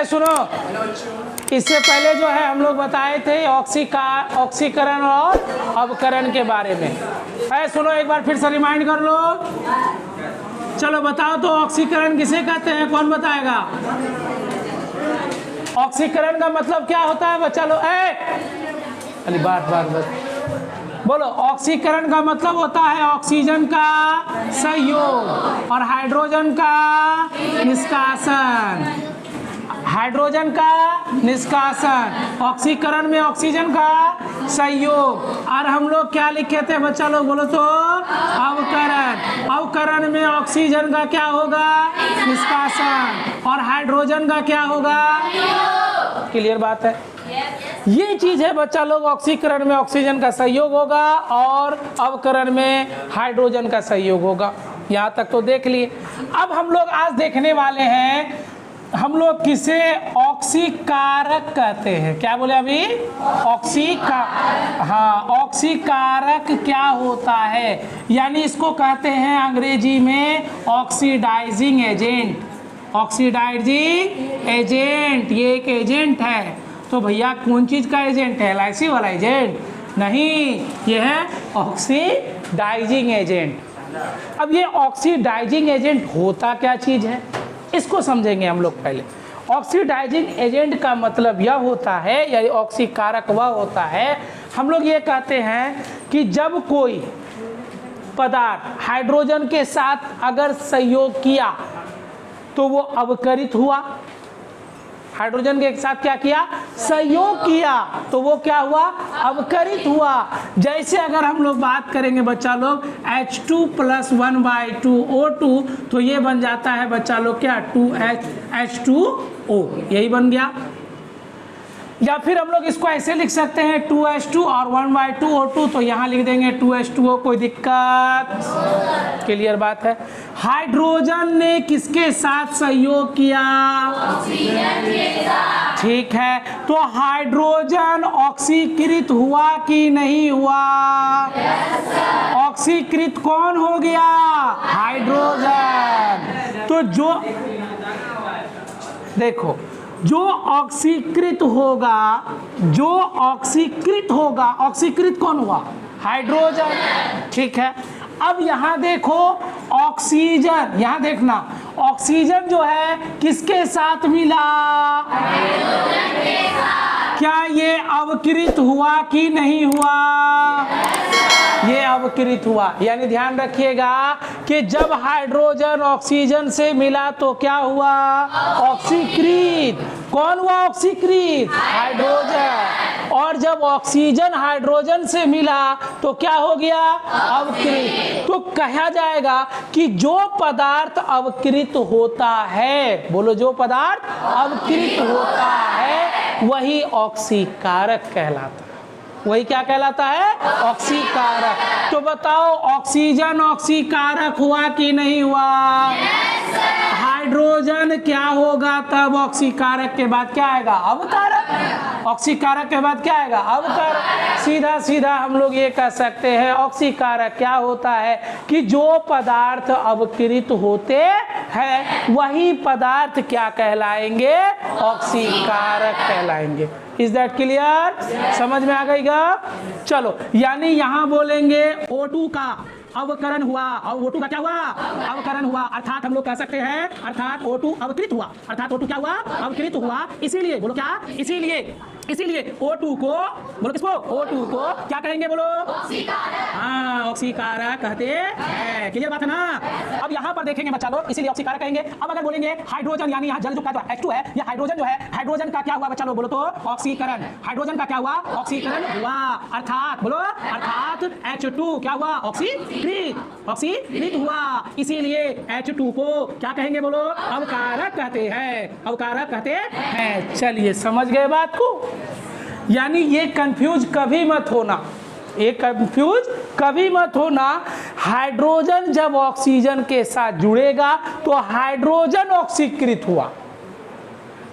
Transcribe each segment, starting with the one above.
सुनो, इससे पहले जो है हम लोग बताए थे ऑक्सीकरण और अवकरण के बारे में। सुनो एक बार फिर से रिमाइंड कर लो। चलो बताओ तो ऑक्सीकरण किसे कहते हैं, कौन बताएगा? ऑक्सीकरण का मतलब क्या होता है बच्चा लोग? अली बात बोलो। ऑक्सीकरण का मतलब होता है ऑक्सीजन का सहयोग और हाइड्रोजन का निष्कासन। हाइड्रोजन का निष्कासन, ऑक्सीकरण में ऑक्सीजन का सहयोग। और हम लोग क्या लिखे थे बच्चा लोग बोलो तो? अवकरण। अवकरण में ऑक्सीजन का क्या होगा? निष्कासन। और हाइड्रोजन का क्या होगा? क्लियर बात है? ये चीज है बच्चा लोग, ऑक्सीकरण में ऑक्सीजन का सहयोग होगा और अवकरण में हाइड्रोजन का सहयोग होगा। यहाँ तक तो देख लिए। अब हम लोग आज देखने वाले हैं, हम लोग किसे ऑक्सीकारक कहते हैं। क्या बोले अभी? ऑक्सीकारक क्या होता है? यानी इसको कहते हैं अंग्रेजी में ऑक्सीडाइजिंग एजेंट। ऑक्सीडाइजिंग एजेंट ये एक एजेंट है। तो भैया कौन चीज का एजेंट है? LIC वाला एजेंट नहीं, ये है ऑक्सीडाइजिंग एजेंट। अब ये ऑक्सीडाइजिंग एजेंट होता क्या चीज है, इसको समझेंगे हम लोग पहले। ऑक्सीडाइजिंग एजेंट का मतलब यह होता है, या ऑक्सीकारक वह होता है, हम लोग ये कहते हैं कि जब कोई पदार्थ हाइड्रोजन के साथ अगर सहयोग किया तो वो अवकरित हुआ। हाइड्रोजन के साथ क्या किया? सहयोग किया, तो वो क्या हुआ? अवकरित हुआ। जैसे अगर हम लोग बात करेंगे बच्चा लोग H2 + 1/2O2, तो ये बन जाता है बच्चा लोग क्या? 2H2O, यही बन गया। या फिर हम लोग इसको ऐसे लिख सकते हैं 2H2 और 1/2O2, तो यहाँ लिख देंगे 2H2O। कोई दिक्कत? क्लियर बात है? हाइड्रोजन ने किसके साथ सहयोग किया? ऑक्सीजन के साथ। ठीक है, तो हाइड्रोजन ऑक्सीकृत हुआ कि नहीं हुआ? ऑक्सीकृत कौन हो गया? हाइड्रोजन। तो जो देखो, जो ऑक्सीकृत होगा, ऑक्सीकृत कौन हुआ? हाइड्रोजन। ठीक है, अब यहां देखो ऑक्सीजन, यहां देखना ऑक्सीजन जो है किसके साथ मिला? हाइड्रोजन के साथ। क्या ये अवकृत हुआ कि नहीं हुआ? ये अवकृत हुआ। यानी ध्यान रखिएगा कि जब हाइड्रोजन ऑक्सीजन से मिला तो क्या हुआ? ऑक्सीकृत। कौन हुआ ऑक्सीकृत? हाइड्रोजन। और जब ऑक्सीजन हाइड्रोजन से मिला तो क्या हो गया? अवकृत। तो कहा जाएगा कि जो पदार्थ अवकृत होता है, बोलो, जो पदार्थ अवकृत होता है वही ऑक्सीकारक कहलाता है। वही क्या कहलाता है? ऑक्सीकारक। तो बताओ ऑक्सीजन ऑक्सीकारक हुआ कि नहीं हुआ? हाइड्रोजन क्या होगा तब? ऑक्सीकारक के बाद क्या आएगा? अवकारक। ऑक्सीकारक के बाद क्या आएगा? अवकारक। सीधा सीधा हम लोग ये कह सकते हैं ऑक्सीकारक क्या होता है कि जो पदार्थ अवकृत होते हैं वही पदार्थ क्या कहलाएंगे? ऑक्सीकारक कहलाएंगे। Is that clear? समझ में आ गई? चलो, यानी यहां बोलेंगे O2 का अवकरण हुआ और O2 का क्या हुआ? अवकरण हुआ। अर्थात हम लोग कह सकते हैं अर्थात O2 अवकृत हुआ। अर्थात O2 क्या हुआ? अवकृत हुआ। इसीलिए बोलो क्या? इसीलिए O2 को बोलो, किसको? O2 को क्या कहेंगे? बोलो, ऑक्सीकारक। हाँ, ऑक्सीकारक कहते हैं। क्लियर बात है ना? अब यहाँ पर देखेंगे बच्चा लोग, इसीलिए ऑक्सीकारक कहेंगे। अब अगर बोलेंगे हाइड्रोजन, यानी यहाँ जल जो का H2 है, ये हाइड्रोजन जो है, हाइड्रोजन का क्या हुआ बच्चा लोग? बोलो तो ऑक्सीकरण। हाइड्रोजन का क्या हुआ? ऑक्सीकरण हुआ। अर्थात बोलो, अर्थात H2 क्या हुआ? ऑक्सीकृत हुआ। इसीलिए H2 को क्या कहेंगे? बोलो, अवकारक कहते हैं। अवकारक कहते हैं। चलिए, समझ गए बात को? यानी ये कंफ्यूज कभी मत होना, हाइड्रोजन जब ऑक्सीजन के साथ जुड़ेगा तो हाइड्रोजन ऑक्सीकृत हुआ।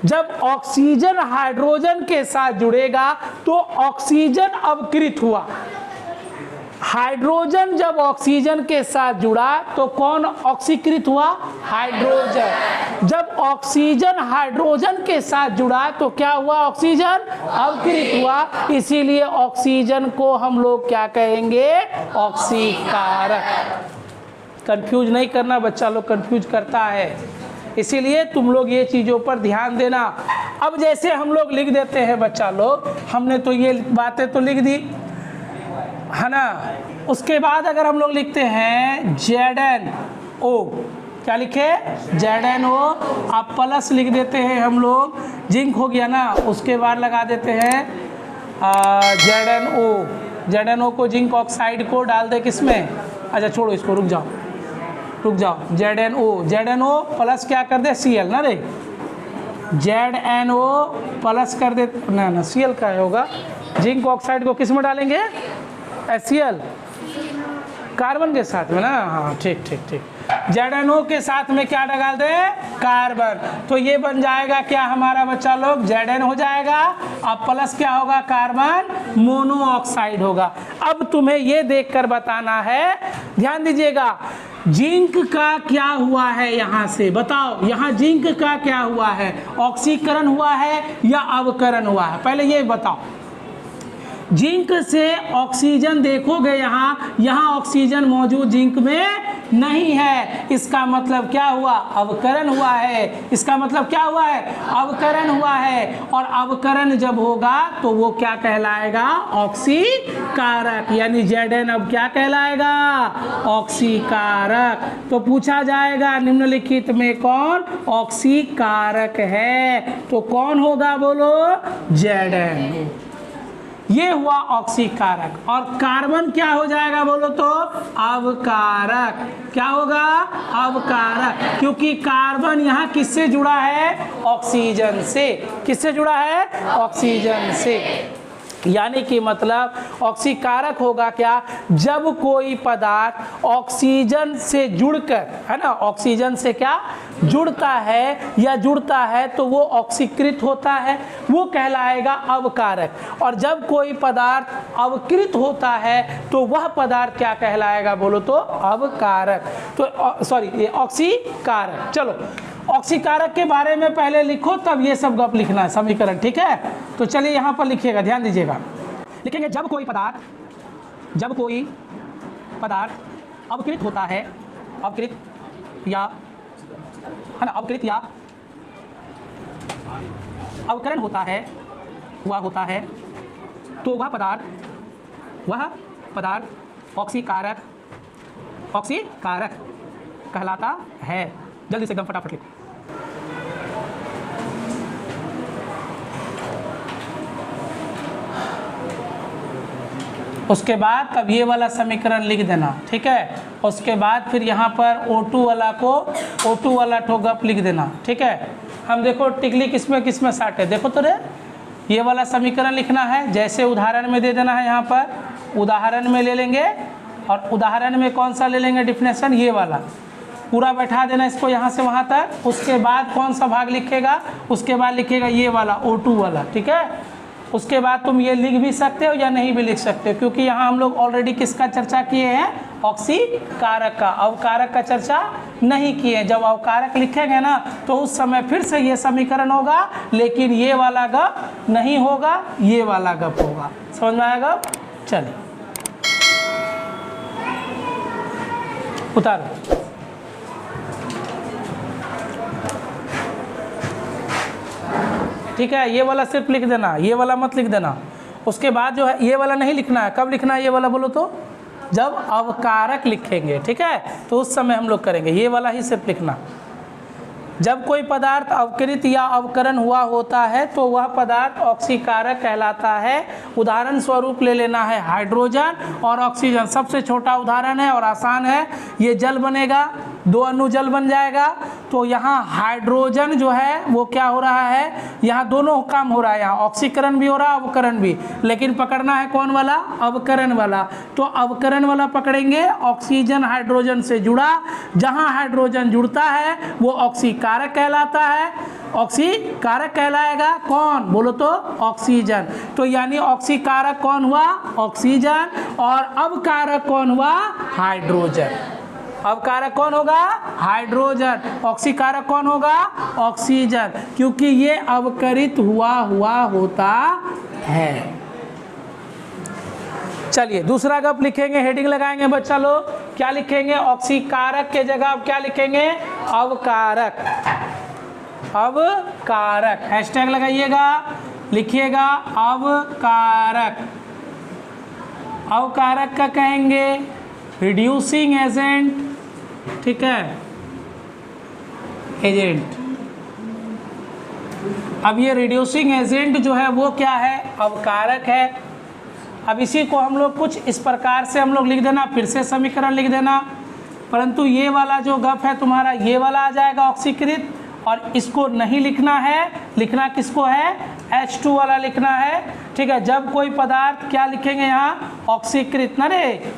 जब ऑक्सीजन हाइड्रोजन के साथ जुड़ेगा तो ऑक्सीजन अवकृत हुआ। हाइड्रोजन जब ऑक्सीजन के साथ जुड़ा तो कौन ऑक्सीकृत हुआ? हाइड्रोजन। जब ऑक्सीजन हाइड्रोजन के साथ जुड़ा तो क्या हुआ? ऑक्सीजन अवकृत हुआ। इसीलिए ऑक्सीजन को हम लोग क्या कहेंगे? ऑक्सीकारक। कंफ्यूज नहीं करना, बच्चा लोग कंफ्यूज करता है, इसीलिए तुम लोग ये चीज़ों पर ध्यान देना। अब जैसे हम लोग लिख देते हैं बच्चा लोग, हमने तो ये बातें तो लिख दी है ना, उसके बाद अगर हम लोग लिखते हैं ZnO, क्या लिखे? ZnO। आप प्लस लिख देते हैं हम लोग, जिंक हो गया ना, उसके बाद लगा देते हैं ZnO। ZnO को जिंक ऑक्साइड को डाल दे किसमें? अच्छा छोड़ो इसको, रुक जाओ। ZnO प्लस क्या कर दे? Cl ना रे, ZnO प्लस कर दे ना Cl का होगा। जिंक ऑक्साइड को किस में डालेंगे? HCl, कार्बन के साथ में ना। हाँ ठीक ठीक ठीक। ZnO के साथ में क्या डाल दे? कार्बन। तो ये बन जाएगा क्या हमारा बच्चा लोग? Zn हो जाएगा। अब प्लस क्या होगा? कार्बन मोनोऑक्साइड होगा। अब तुम्हें ये देखकर बताना है, ध्यान दीजिएगा, जिंक का क्या हुआ है? यहाँ से बताओ, यहाँ जिंक का क्या हुआ है? ऑक्सीकरण हुआ है या अवकरण हुआ है? पहले ये बताओ। जिंक से ऑक्सीजन देखोगे, यहाँ ऑक्सीजन मौजूद जिंक में नहीं है, इसका मतलब क्या हुआ? अवकरण हुआ है। इसका मतलब क्या हुआ है? अवकरण हुआ है। और अवकरण जब होगा तो वो क्या कहलाएगा? ऑक्सीकारक। यानी Zn अब क्या कहलाएगा? ऑक्सीकारक। तो पूछा जाएगा निम्नलिखित में कौन ऑक्सीकारक है? तो कौन होगा? बोलो, Zn। ये हुआ ऑक्सीकारक। और कार्बन क्या हो जाएगा? बोलो तो अवकारक। क्या होगा? अवकारक। क्योंकि कार्बन यहाँ किससे जुड़ा है? ऑक्सीजन से। किससे जुड़ा है? ऑक्सीजन से। यानी कि मतलब ऑक्सीकारक होगा क्या? जब कोई पदार्थ ऑक्सीजन से जुड़कर, है ना, ऑक्सीजन से क्या जुड़ता है या जुड़ता है तो वो ऑक्सीकृत होता है, वो कहलाएगा अवकारक। और जब कोई पदार्थ अवकृत होता है तो वह पदार्थ क्या कहलाएगा? बोलो तो अवकारक। तो सॉरी, ये ऑक्सीकारक। चलो, ऑक्सीकारक के बारे में पहले लिखो, तब ये सब गप लिखना है, समीकरण। ठीक है, तो चलिए यहाँ पर लिखिएगा, ध्यान दीजिएगा। लिखेंगे जब कोई पदार्थ अवकृत होता है, अवकृत या, है ना, अवकृत या अवकरण होता है, हुआ होता है, तो वह पदार्थ ऑक्सीकारक कहलाता है। जल्दी से एकदम फटाफट लिखो। उसके बाद तब ये वाला समीकरण लिख देना, ठीक है। उसके बाद फिर यहाँ पर O2 वाला को O2 वाला ठोगप लिख देना, ठीक है। हम देखो टिकली किसमें साटे, देखो तो रे, ये वाला समीकरण लिखना है। जैसे उदाहरण में दे देना है, यहाँ पर उदाहरण में ले लेंगे, और उदाहरण में कौन सा ले लेंगे डिफिनेशन? ये वाला पूरा बैठा देना इसको यहाँ से वहाँ तक। उसके बाद कौन सा भाग लिखेगा? उसके बाद लिखेगा ये वाला O2 वाला, ठीक है। उसके बाद तुम ये लिख भी सकते हो या नहीं भी लिख सकते हो, क्योंकि यहाँ हम लोग ऑलरेडी किसका चर्चा किए हैं? ऑक्सीकारक का। अवकारक का चर्चा नहीं किए। जब अवकारक लिखेंगे ना तो उस समय फिर से ये समीकरण होगा, लेकिन ये वाला गप नहीं होगा, ये वाला गप होगा। समझ में आएगा? चलिए उतारो। ठीक है, ये वाला सिर्फ लिख देना, ये वाला मत लिख देना। उसके बाद जो है ये वाला नहीं लिखना है। कब लिखना है ये वाला? बोलो तो जब अवकारक लिखेंगे, ठीक है, तो उस समय हम लोग करेंगे। ये वाला ही सिर्फ लिखना। जब कोई पदार्थ अवकृत या अवकरण हुआ होता है तो वह पदार्थ ऑक्सीकारक कहलाता है। उदाहरण स्वरूप ले लेना है हाइड्रोजन और ऑक्सीजन। सबसे छोटा उदाहरण है और आसान है। ये जल बनेगा, 2 अणु जल बन जाएगा। तो यहाँ हाइड्रोजन जो है वो क्या हो रहा है? यहाँ दोनों काम हो रहा है, यहाँ ऑक्सीकरण भी हो रहा है, अवकरण भी। लेकिन पकड़ना है कौन वाला? अवकरण वाला। तो अवकरण वाला पकड़ेंगे। ऑक्सीजन हाइड्रोजन से जुड़ा, जहाँ हाइड्रोजन जुड़ता है वो ऑक्सीकारक कहलाता है। ऑक्सीकारक कहलाएगा। कौन बोलो तो ऑक्सीजन। तो यानी ऑक्सीकारक कौन हुआ? ऑक्सीजन। और अवकारक कौन हुआ? हाइड्रोजन। अवकारक कौन होगा? हाइड्रोजन। ऑक्सीकारक कौन होगा? ऑक्सीजन, क्योंकि ये अवकरित हुआ होता है। चलिए दूसरा गप लिखेंगे, हेडिंग लगाएंगे बच्चा लोग। क्या लिखेंगे? ऑक्सीकारक के जगह अब क्या लिखेंगे? अवकारक। अवकारक हैशटैग लगाइएगा, लिखिएगा अवकारक। अवकारक का कहेंगे रिड्यूसिंग एजेंट, ठीक है, एजेंट। अब ये रिड्यूसिंग एजेंट जो है वो क्या है? अवकारक है। अब इसी को हम लोग कुछ इस प्रकार से हम लोग लिख देना, फिर से समीकरण लिख देना, परंतु ये वाला जो गप है तुम्हारा ये वाला आ जाएगा ऑक्सीकृत, और इसको नहीं लिखना है। लिखना किसको है? H2 वाला लिखना है, ठीक है। जब कोई पदार्थ क्या लिखेंगे यहाँ? ऑक्सीकृत ना रे।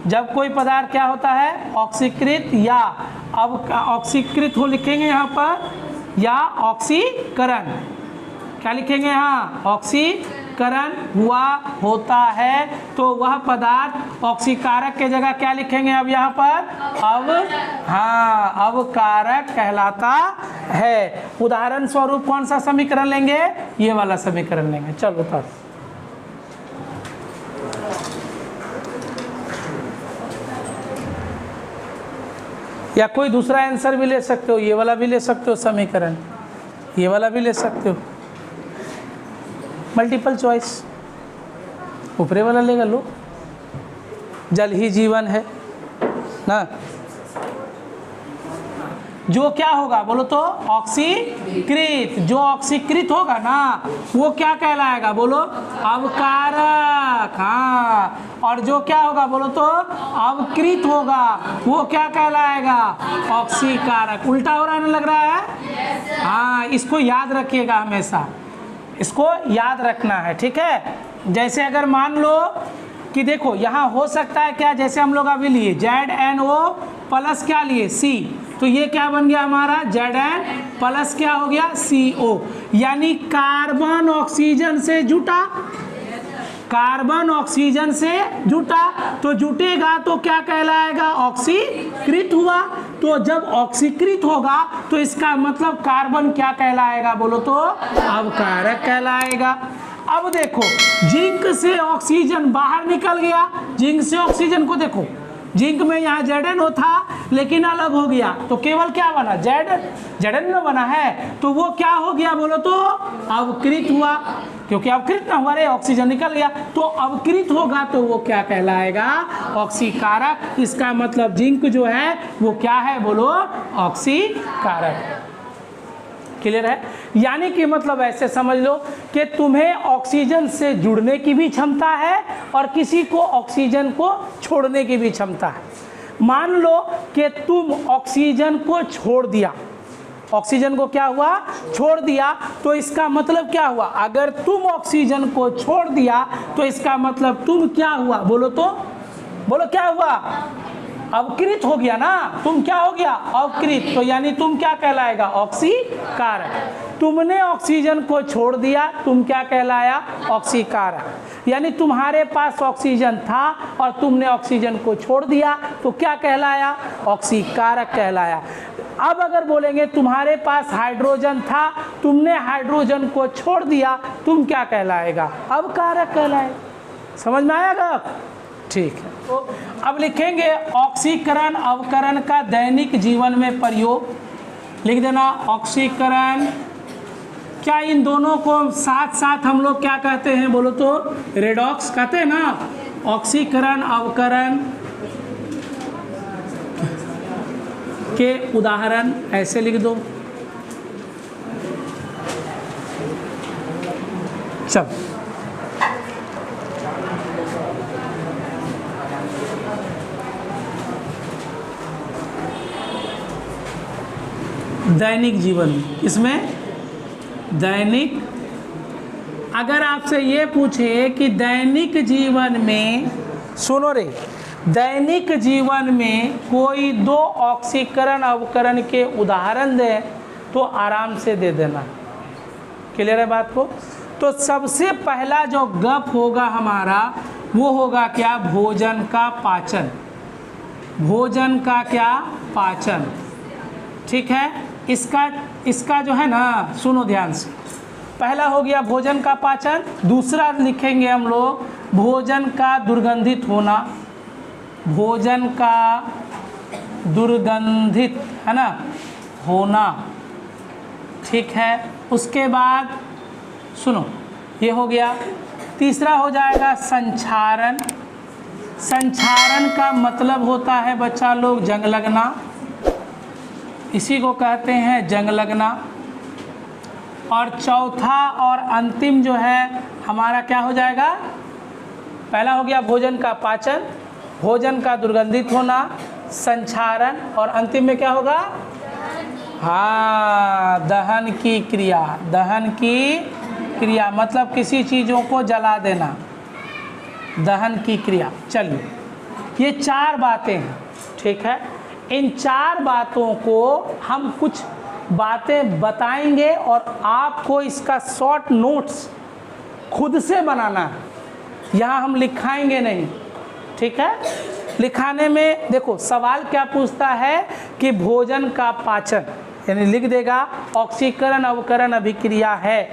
जब कोई पदार्थ क्या होता है? ऑक्सीकृत या अब ऑक्सीकृत हो लिखेंगे यहाँ पर, या ऑक्सीकरण। क्या लिखेंगे यहाँ? ऑक्सीकरण हुआ होता है, तो वह पदार्थ ऑक्सीकारक के जगह क्या लिखेंगे अब यहाँ पर? अवकारक कहलाता है। उदाहरण स्वरूप कौन सा समीकरण लेंगे? ये वाला समीकरण लेंगे। चलो बता, या कोई दूसरा आंसर भी ले सकते हो, ये वाला भी ले सकते हो समीकरण, ये वाला भी ले सकते हो, मल्टीपल चॉइस। ऊपरे वाला लेगा लो, जल ही जीवन है ना। जो क्या होगा बोलो तो? ऑक्सीकृत। जो ऑक्सीकृत होगा ना वो क्या कहलाएगा बोलो? अवकारक। हाँ, और जो क्या होगा बोलो तो? अवकृत होगा, वो क्या कहलाएगा? ऑक्सीकारक। उल्टा हो रहा है ना, लग रहा है? हाँ, इसको याद रखिएगा हमेशा, इसको याद रखना है, ठीक है। जैसे अगर मान लो कि देखो यहाँ हो सकता है क्या, जैसे हम लोग अभी लिए ZnO प्लस क्या लिए? C, तो ये क्या बन गया हमारा? Zn प्लस क्या हो गया? CO, यानी कार्बन ऑक्सीजन से जुटा। कार्बन ऑक्सीजन से जुटा, तो जुटेगा तो क्या कहलाएगा? ऑक्सीकृत हुआ। तो जब ऑक्सीकृत होगा तो इसका मतलब कार्बन क्या कहलाएगा बोलो तो? अवकारक कहलाएगा। अब देखो जिंक से ऑक्सीजन बाहर निकल गया, जिंक से ऑक्सीजन को देखो, जिंक में यहाँ ZnO था लेकिन अलग हो गया, तो केवल क्या बना? ZnO बना है, तो वो क्या हो गया बोलो तो? अवकृत हुआ, क्योंकि अवकृत ना हुआ रे, ऑक्सीजन निकल गया, तो अवकृत होगा तो वो क्या कहलाएगा? ऑक्सीकारक। इसका मतलब जिंक जो है वो क्या है बोलो? ऑक्सीकारक। क्लियर है? यानी कि मतलब ऐसे समझ लो कि तुम्हें ऑक्सीजन से जुड़ने की भी क्षमता है और किसी को ऑक्सीजन को छोड़ने की भी क्षमता है। मान लो कि तुम ऑक्सीजन को छोड़ दिया, ऑक्सीजन को क्या हुआ? छोड़ दिया, तो इसका मतलब क्या हुआ? अगर तुम ऑक्सीजन को छोड़ दिया तो इसका मतलब तुम क्या हुआ बोलो तो? बोलो क्या हुआ? अवकृत हो गया ना। तुम क्या हो गया? अवकृत। तो यानी तुम क्या कहलाएगा? ऑक्सीकारक। तुमने ऑक्सीजन को छोड़ दिया, तुम क्या कहलाया? ऑक्सीकारक। यानी तुम्हारे पास ऑक्सीजन था और तुमने ऑक्सीजन को छोड़ दिया तो क्या कहलाया? ऑक्सीकारक कहलाया। अब अगर बोलेंगे तुम्हारे पास हाइड्रोजन था, तुमने हाइड्रोजन को छोड़ दिया, तुम क्या कहलाएगा? अवकारक कहलाएगा। समझ में आएगा? ठीक है। तो अब लिखेंगे ऑक्सीकरण अवकरण का दैनिक जीवन में प्रयोग। लिख देना ऑक्सीकरण। क्या इन दोनों को साथ साथ हम लोग क्या कहते हैं बोलो तो? रेडॉक्स कहते हैं ना। ऑक्सीकरण अवकरण के उदाहरण ऐसे लिख दो। चल दैनिक जीवन, इसमें दैनिक, अगर आपसे ये पूछे कि दैनिक जीवन में, सुनो रे, दैनिक जीवन में कोई दो ऑक्सीकरण अवकरण के उदाहरण दे, तो आराम से दे देना। क्लियर है बात को? तो सबसे पहला जो गप होगा हमारा वो होगा क्या? भोजन का पाचन। भोजन का क्या? पाचन। ठीक है, इसका जो है ना, सुनो ध्यान से। पहला हो गया भोजन का पाचन। दूसरा लिखेंगे हम लोग भोजन का दुर्गंधित होना। भोजन का दुर्गंधित, है ना, होना। ठीक है, उसके बाद सुनो, ये हो गया। तीसरा हो जाएगा संक्षारण। संक्षारण का मतलब होता है बच्चा लोग जंग लगना, इसी को कहते हैं जंग लगना। और चौथा और अंतिम जो है हमारा क्या हो जाएगा? पहला हो गया भोजन का पाचन, भोजन का दुर्गंधित होना, संक्षारण, और अंतिम में क्या होगा? हाँ, दहन की क्रिया। दहन की क्रिया मतलब किसी चीज़ों को जला देना, दहन की क्रिया। चलिए, ये 4 बातें हैं। ठीक है, इन 4 बातों को हम कुछ बातें बताएंगे और आपको इसका शॉर्ट नोट्स खुद से बनाना है, यहाँ हम लिखाएंगे नहीं। ठीक है, लिखाने में देखो सवाल क्या पूछता है कि भोजन का पाचन, यानी लिख देगा ऑक्सीकरण अवकरण अभिक्रिया है।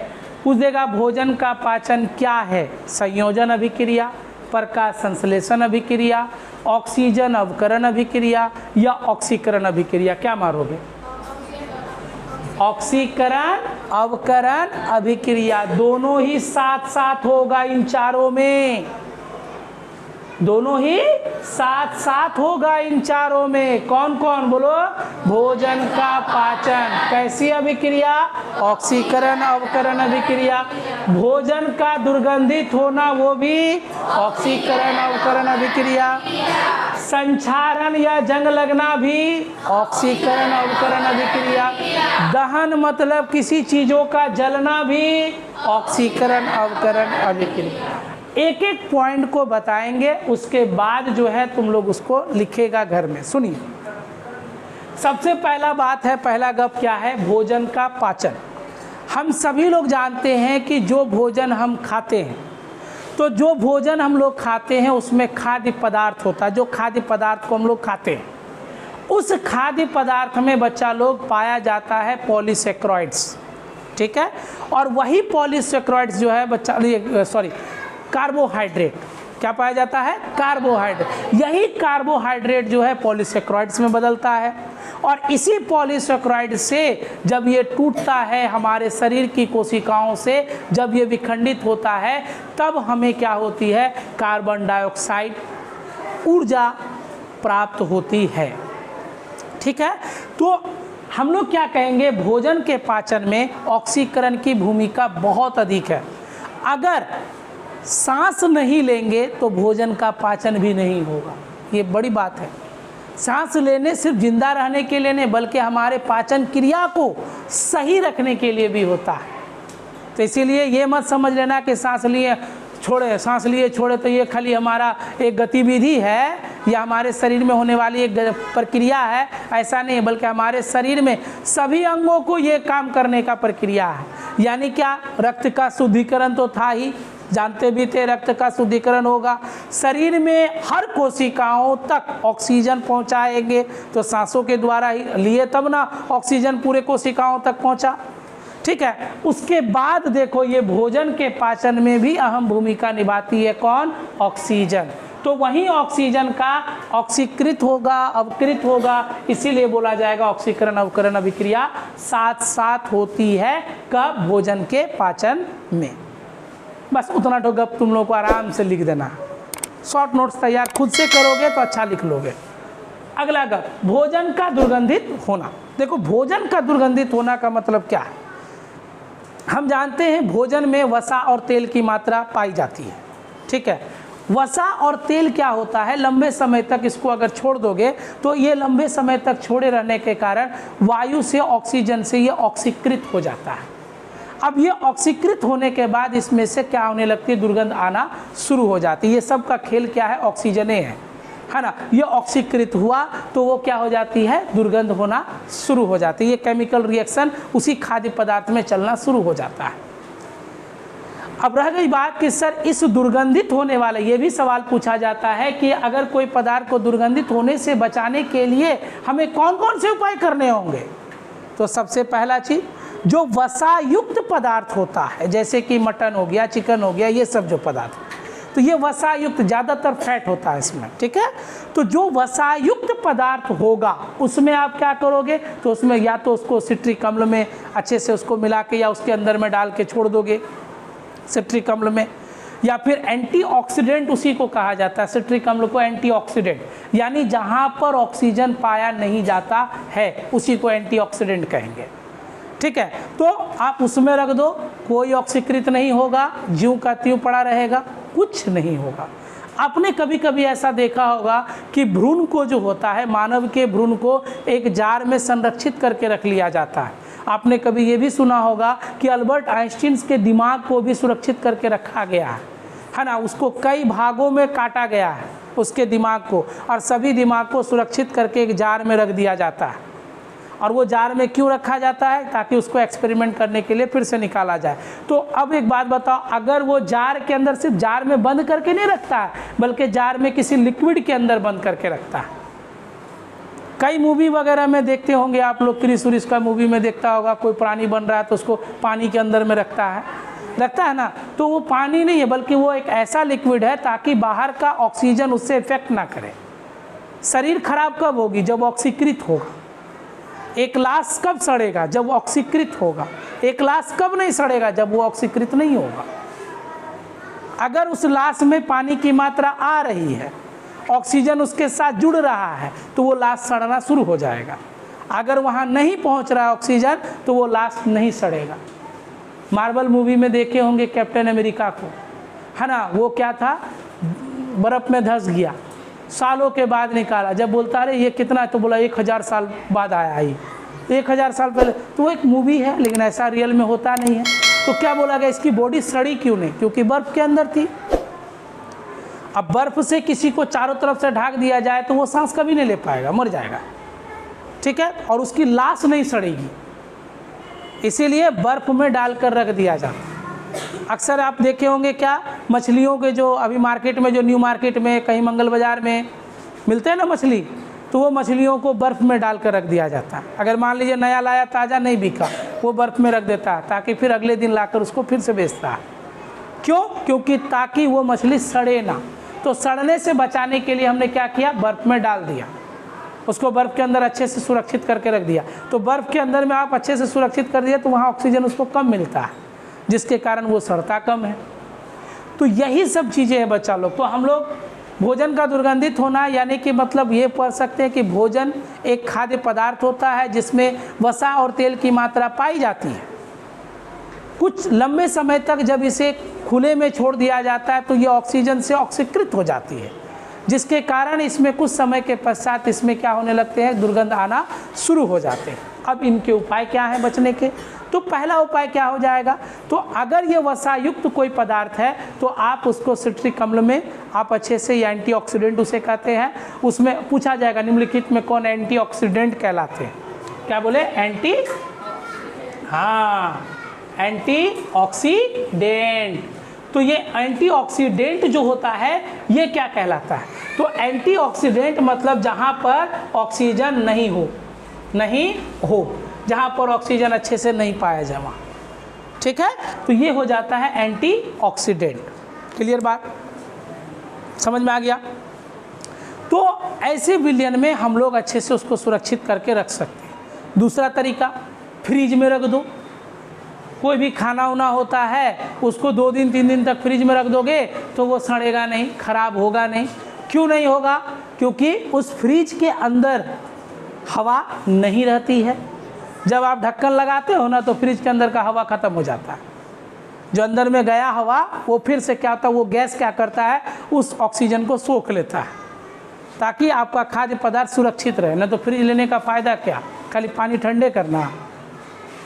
पूछ देगा भोजन का पाचन क्या है? संयोजन अभिक्रिया, प्रकाश संश्लेषण अभिक्रिया, ऑक्सीजन अवकरण अभिक्रिया या ऑक्सीकरण अभिक्रिया। क्या मारोगे? ऑक्सीकरण अवकरण अभिक्रिया। दोनों ही साथ साथ होगा इन चारों में, दोनों ही साथ साथ होगा इन चारों में। कौन कौन बोलो? भोजन का पाचन। कैसी अभिक्रिया? ऑक्सीकरण अवकरण अभिक्रिया। भोजन का दुर्गंधित होना, वो भी ऑक्सीकरण अवकरण अभिक्रिया। संक्षारण या जंग लगना भी ऑक्सीकरण अवकरण अभिक्रिया। दहन मतलब किसी चीजों का जलना भी ऑक्सीकरण अवकरण अभिक्रिया। एक एक पॉइंट को बताएंगे, उसके बाद जो है तुम लोग उसको लिखेगा घर में। सुनिए, सबसे पहला बात है, पहला गप क्या है? भोजन का पाचन। हम सभी लोग जानते हैं कि जो भोजन हम खाते हैं, तो जो भोजन हम लोग खाते हैं उसमें खाद्य पदार्थ होता है। जो खाद्य पदार्थ को हम लोग खाते हैं, उस खाद्य पदार्थ में बच्चा लोग पाया जाता है पॉलीसेक्राइड्स। ठीक है, और वही पॉलीसेक्राइड्स जो है बच्चा, सॉरी, कार्बोहाइड्रेट। क्या पाया जाता है? कार्बोहाइड्रेट। यही कार्बोहाइड्रेट जो है पॉलीसेक्राइड्स में बदलता है, और इसी पॉलीसेक्राइड से जब ये टूटता है हमारे शरीर की कोशिकाओं से, जब ये विखंडित होता है, तब हमें क्या होती है? कार्बन डाइऑक्साइड ऊर्जा प्राप्त होती है। ठीक है, तो हम लोग क्या कहेंगे? भोजन के पाचन में ऑक्सीकरण की भूमिका बहुत अधिक है। अगर सांस नहीं लेंगे तो भोजन का पाचन भी नहीं होगा। ये बड़ी बात है। सांस लेने सिर्फ जिंदा रहने के लिए नहीं, बल्कि हमारे पाचन क्रिया को सही रखने के लिए भी होता है। तो इसीलिए ये मत समझ लेना कि सांस लिए छोड़े तो ये खाली हमारा एक गतिविधि है या हमारे शरीर में होने वाली एक प्रक्रिया है, ऐसा नहीं, बल्कि हमारे शरीर में सभी अंगों को ये काम करने का प्रक्रिया है। यानी क्या? रक्त का शुद्धिकरण तो था ही, जानते भी थे रक्त का शुद्धिकरण होगा। शरीर में हर कोशिकाओं तक ऑक्सीजन पहुंचाएंगे तो सांसों के द्वारा ही लिए, तब ना ऑक्सीजन पूरे कोशिकाओं तक पहुंचा। ठीक है, उसके बाद देखो ये भोजन के पाचन में भी अहम भूमिका निभाती है। कौन? ऑक्सीजन। तो वही ऑक्सीजन का ऑक्सीकृत होगा, अवकृत होगा, इसीलिए बोला जाएगा ऑक्सीकरण अवकरण अभिक्रिया साथ साथ होती है। कब? भोजन के पाचन में। बस उतना तो गप तुम लोग को आराम से लिख देना। शॉर्ट नोट्स तैयार खुद से करोगे तो अच्छा लिख लोगे। अगला गप, भोजन का दुर्गंधित होना। देखो, भोजन का दुर्गंधित होना का मतलब क्या है? हम जानते हैं भोजन में वसा और तेल की मात्रा पाई जाती है। ठीक है, वसा और तेल क्या होता है? लंबे समय तक इसको अगर छोड़ दोगे तो ये लंबे समय तक छोड़े रहने के कारण वायु से, ऑक्सीजन से ये ऑक्सीकृत हो जाता है। अब ये ऑक्सीकृत होने के बाद इसमें से क्या होने लगती है? दुर्गंध आना शुरू हो जाती है। ये सब का खेल क्या है? ऑक्सीजन है। है ना, ये ऑक्सीकृत हुआ तो वो क्या हो जाती है, दुर्गंध होना शुरू हो जाती है। ये केमिकल रिएक्शन उसी खाद्य पदार्थ में चलना शुरू हो जाता है। अब रह गई बात कि सर इस दुर्गंधित होने वाले, ये भी सवाल पूछा जाता है कि अगर कोई पदार्थ को दुर्गंधित होने से बचाने के लिए हमें कौन कौन से उपाय करने होंगे। तो सबसे पहला चीज़, जो वसायुक्त पदार्थ होता है, जैसे कि मटन हो गया, चिकन हो गया, ये सब जो पदार्थ, तो ये वसायुक्त, ज़्यादातर फैट होता है इसमें, ठीक है। तो जो वसायुक्त पदार्थ होगा उसमें आप क्या करोगे, तो उसमें या तो उसको सिट्रिक अम्ल में अच्छे से उसको मिला के या उसके अंदर में डाल के छोड़ दोगे सिट्रिक अम्ल में, या फिर एंटीऑक्सीडेंट उसी को कहा जाता है, सिट्रिक अम्ल को एंटीऑक्सीडेंट, यानी जहाँ पर ऑक्सीजन पाया नहीं जाता है उसी को एंटीऑक्सीडेंट कहेंगे, ठीक है। तो आप उसमें रख दो, कोई ऑक्सीकृत नहीं होगा, ज्यों का त्यों पड़ा रहेगा, कुछ नहीं होगा। आपने कभी कभी ऐसा देखा होगा कि भ्रूण को जो होता है, मानव के भ्रूण को एक जार में संरक्षित करके रख लिया जाता है। आपने कभी ये भी सुना होगा कि अल्बर्ट आइंस्टीन के दिमाग को भी सुरक्षित करके रखा गया है ना, उसको कई भागों में काटा गया है उसके दिमाग को, और सभी दिमाग को सुरक्षित करके एक जार में रख दिया जाता है। और वो जार में क्यों रखा जाता है, ताकि उसको एक्सपेरिमेंट करने के लिए फिर से निकाला जाए। तो अब एक बात बताओ, अगर वो जार के अंदर सिर्फ जार में बंद करके नहीं रखता है, बल्कि जार में किसी लिक्विड के अंदर बंद करके रखता है। कई मूवी वगैरह में देखते होंगे आप लोग, क्रिस उरिस का मूवी में देखता होगा, कोई प्राणी बन रहा है तो उसको पानी के अंदर में रखता है ना। तो वो पानी नहीं है, बल्कि वो एक ऐसा लिक्विड है ताकि बाहर का ऑक्सीजन उससे इफेक्ट ना करे। शरीर खराब कब होगी, जब ऑक्सीकृत होगा। एक लाश कब सड़ेगा, जब ऑक्सीकृत होगा। एक लाश कब नहीं सड़ेगा, जब वो ऑक्सीकृत नहीं होगा। अगर उस लाश में पानी की मात्रा आ रही है, ऑक्सीजन उसके साथ जुड़ रहा है, तो वो लाश सड़ना शुरू हो जाएगा। अगर वहाँ नहीं पहुँच रहा है ऑक्सीजन, तो वो लाश नहीं सड़ेगा। मार्वल मूवी में देखे होंगे कैप्टन अमेरिका को, है ना, वो क्या था, बर्फ़ में धंस गया, सालों के बाद निकाला। जब बोलता अरे ये कितना है, तो बोला 1000 साल बाद आया ही, 1000 साल पहले। तो वो एक मूवी है, लेकिन ऐसा रियल में होता नहीं है। तो क्या बोला गया, इसकी बॉडी सड़ी क्यों नहीं, क्योंकि बर्फ़ के अंदर थी। अब बर्फ़ से किसी को चारों तरफ से ढक दिया जाए तो वो सांस कभी नहीं ले पाएगा, मर जाएगा, ठीक है, और उसकी लाश नहीं सड़ेगी। इसीलिए बर्फ़ में डालकर रख दिया जाता। अक्सर आप देखे होंगे क्या, मछलियों के जो अभी मार्केट में, जो न्यू मार्केट में, कहीं मंगल बाज़ार में मिलते हैं ना मछली, तो वो मछलियों को बर्फ़ में डालकर रख दिया जाता है। अगर मान लीजिए नया लाया, ताज़ा नहीं बिका, वो बर्फ़ में रख देता है, ताकि फिर अगले दिन लाकर उसको फिर से बेचता है। क्यों, क्योंकि ताकि वो मछली सड़े ना। तो सड़ने से बचाने के लिए हमने क्या किया, बर्फ़ में डाल दिया, उसको बर्फ़ के अंदर अच्छे से सुरक्षित करके रख दिया। तो बर्फ़ के अंदर में आप अच्छे से सुरक्षित कर दिया, तो वहाँ ऑक्सीजन उसको कम मिलता है, जिसके कारण वो सड़ता कम है। तो यही सब चीज़ें हैं बच्चा लोग। तो हम लोग भोजन का दुर्गंधित होना, यानी कि मतलब ये पढ़ सकते हैं कि भोजन एक खाद्य पदार्थ होता है जिसमें वसा और तेल की मात्रा पाई जाती है। कुछ लंबे समय तक जब इसे खुले में छोड़ दिया जाता है तो ये ऑक्सीजन से ऑक्सीकृत हो जाती है, जिसके कारण इसमें कुछ समय के पश्चात इसमें क्या होने लगते हैं, दुर्गंध आना शुरू हो जाते हैं। अब इनके उपाय क्या हैं बचने के, तो पहला उपाय क्या हो जाएगा, तो अगर ये वसायुक्त कोई पदार्थ है तो आप उसको सिट्रिक अम्ल में आप अच्छे से, या एंटीऑक्सीडेंट उसे कहते हैं, उसमें पूछा जाएगा निम्नलिखित में कौन एंटीऑक्सीडेंट कहलाते हैं। क्या बोले, एंटीऑक्सीडेंट। तो ये एंटीऑक्सीडेंट जो होता है ये क्या कहलाता है, तो एंटीऑक्सीडेंट मतलब जहाँ पर ऑक्सीजन नहीं हो, जहाँ पर ऑक्सीजन अच्छे से नहीं पाया जाए वहाँ, ठीक है, तो ये हो जाता है एंटीऑक्सीडेंट। क्लियर बात, समझ में आ गया। तो ऐसे विलयन में हम लोग अच्छे से उसको सुरक्षित करके रख सकते हैं। दूसरा तरीका, फ्रिज में रख दो। कोई भी खाना उना होता है उसको 2 दिन 3 दिन तक फ्रिज में रख दोगे तो वो सड़ेगा नहीं, खराब होगा नहीं। क्यों नहीं होगा, क्योंकि उस फ्रिज के अंदर हवा नहीं रहती है। जब आप ढक्कन लगाते हो ना तो फ्रिज के अंदर का हवा ख़त्म हो जाता है। जो अंदर में गया हवा वो फिर से क्या होता है, वो गैस क्या करता है, उस ऑक्सीजन को सोख लेता है, ताकि आपका खाद्य पदार्थ सुरक्षित रहे। ना तो फ्रिज लेने का फ़ायदा क्या, खाली पानी ठंडे करना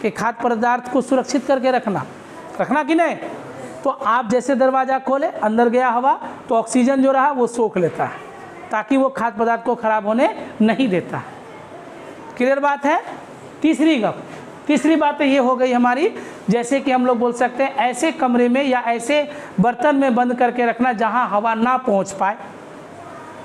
कि खाद्य पदार्थ को सुरक्षित करके रखना कि नहीं। तो आप जैसे दरवाज़ा खोले, अंदर गया हवा तो ऑक्सीजन जो रहा वो सोख लेता है, ताकि वो खाद्य पदार्थ को खराब होने नहीं देता। क्लियर बात है। तीसरी बात ये हो गई हमारी, जैसे कि हम लोग बोल सकते हैं ऐसे कमरे में या ऐसे बर्तन में बंद करके रखना जहां हवा ना पहुंच पाए,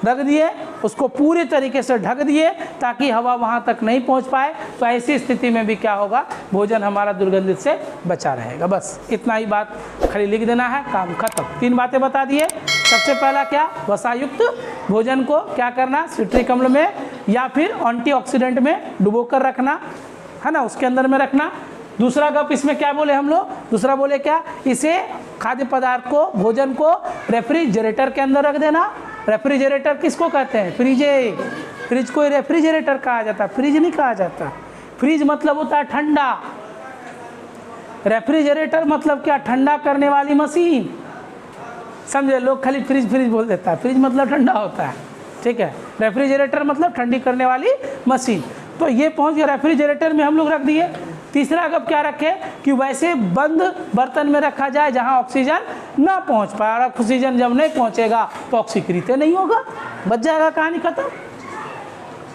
रख दिए उसको पूरे तरीके से ढक दिए ताकि हवा वहां तक नहीं पहुंच पाए, तो ऐसी स्थिति में भी क्या होगा, भोजन हमारा दुर्गंधित से बचा रहेगा। बस इतना ही बात खाली लिख देना है, काम खत्म। 3 बातें बता दिए। सबसे पहला क्या, वसायुक्त भोजन को क्या करना, सिट्रिक अम्ल में या फिर एंटीऑक्सीडेंट में डुबो कर रखना है ना, उसके अंदर में रखना। दूसरा गप इसमें क्या बोले हम लोग, दूसरा बोले क्या, इसे खाद्य पदार्थ को, भोजन को रेफ्रिजरेटर के अंदर रख देना। रेफ्रिजरेटर किसको कहते हैं, फ्रिज को रेफ्रिजरेटर कहा जाता है, फ्रिज नहीं कहा जाता। फ्रिज मतलब होता है ठंडा, रेफ्रिजरेटर मतलब क्या, ठंडा करने वाली मशीन। समझे, लोग खाली फ्रिज बोल देता है, फ्रिज मतलब ठंडा होता है, ठीक है। रेफ्रिजरेटर मतलब ठंडी करने वाली मशीन। तो ये पहुंच गया रेफ्रिजरेटर में, हम लोग रख दिए। तीसरा कब क्या रखे कि वैसे बंद बर्तन में रखा जाए जहां ऑक्सीजन ना पहुंच पाए, और ऑक्सीजन जब नहीं पहुंचेगा तो ऑक्सीकृत नहीं होगा, बच जाएगा, कहानी खत्म।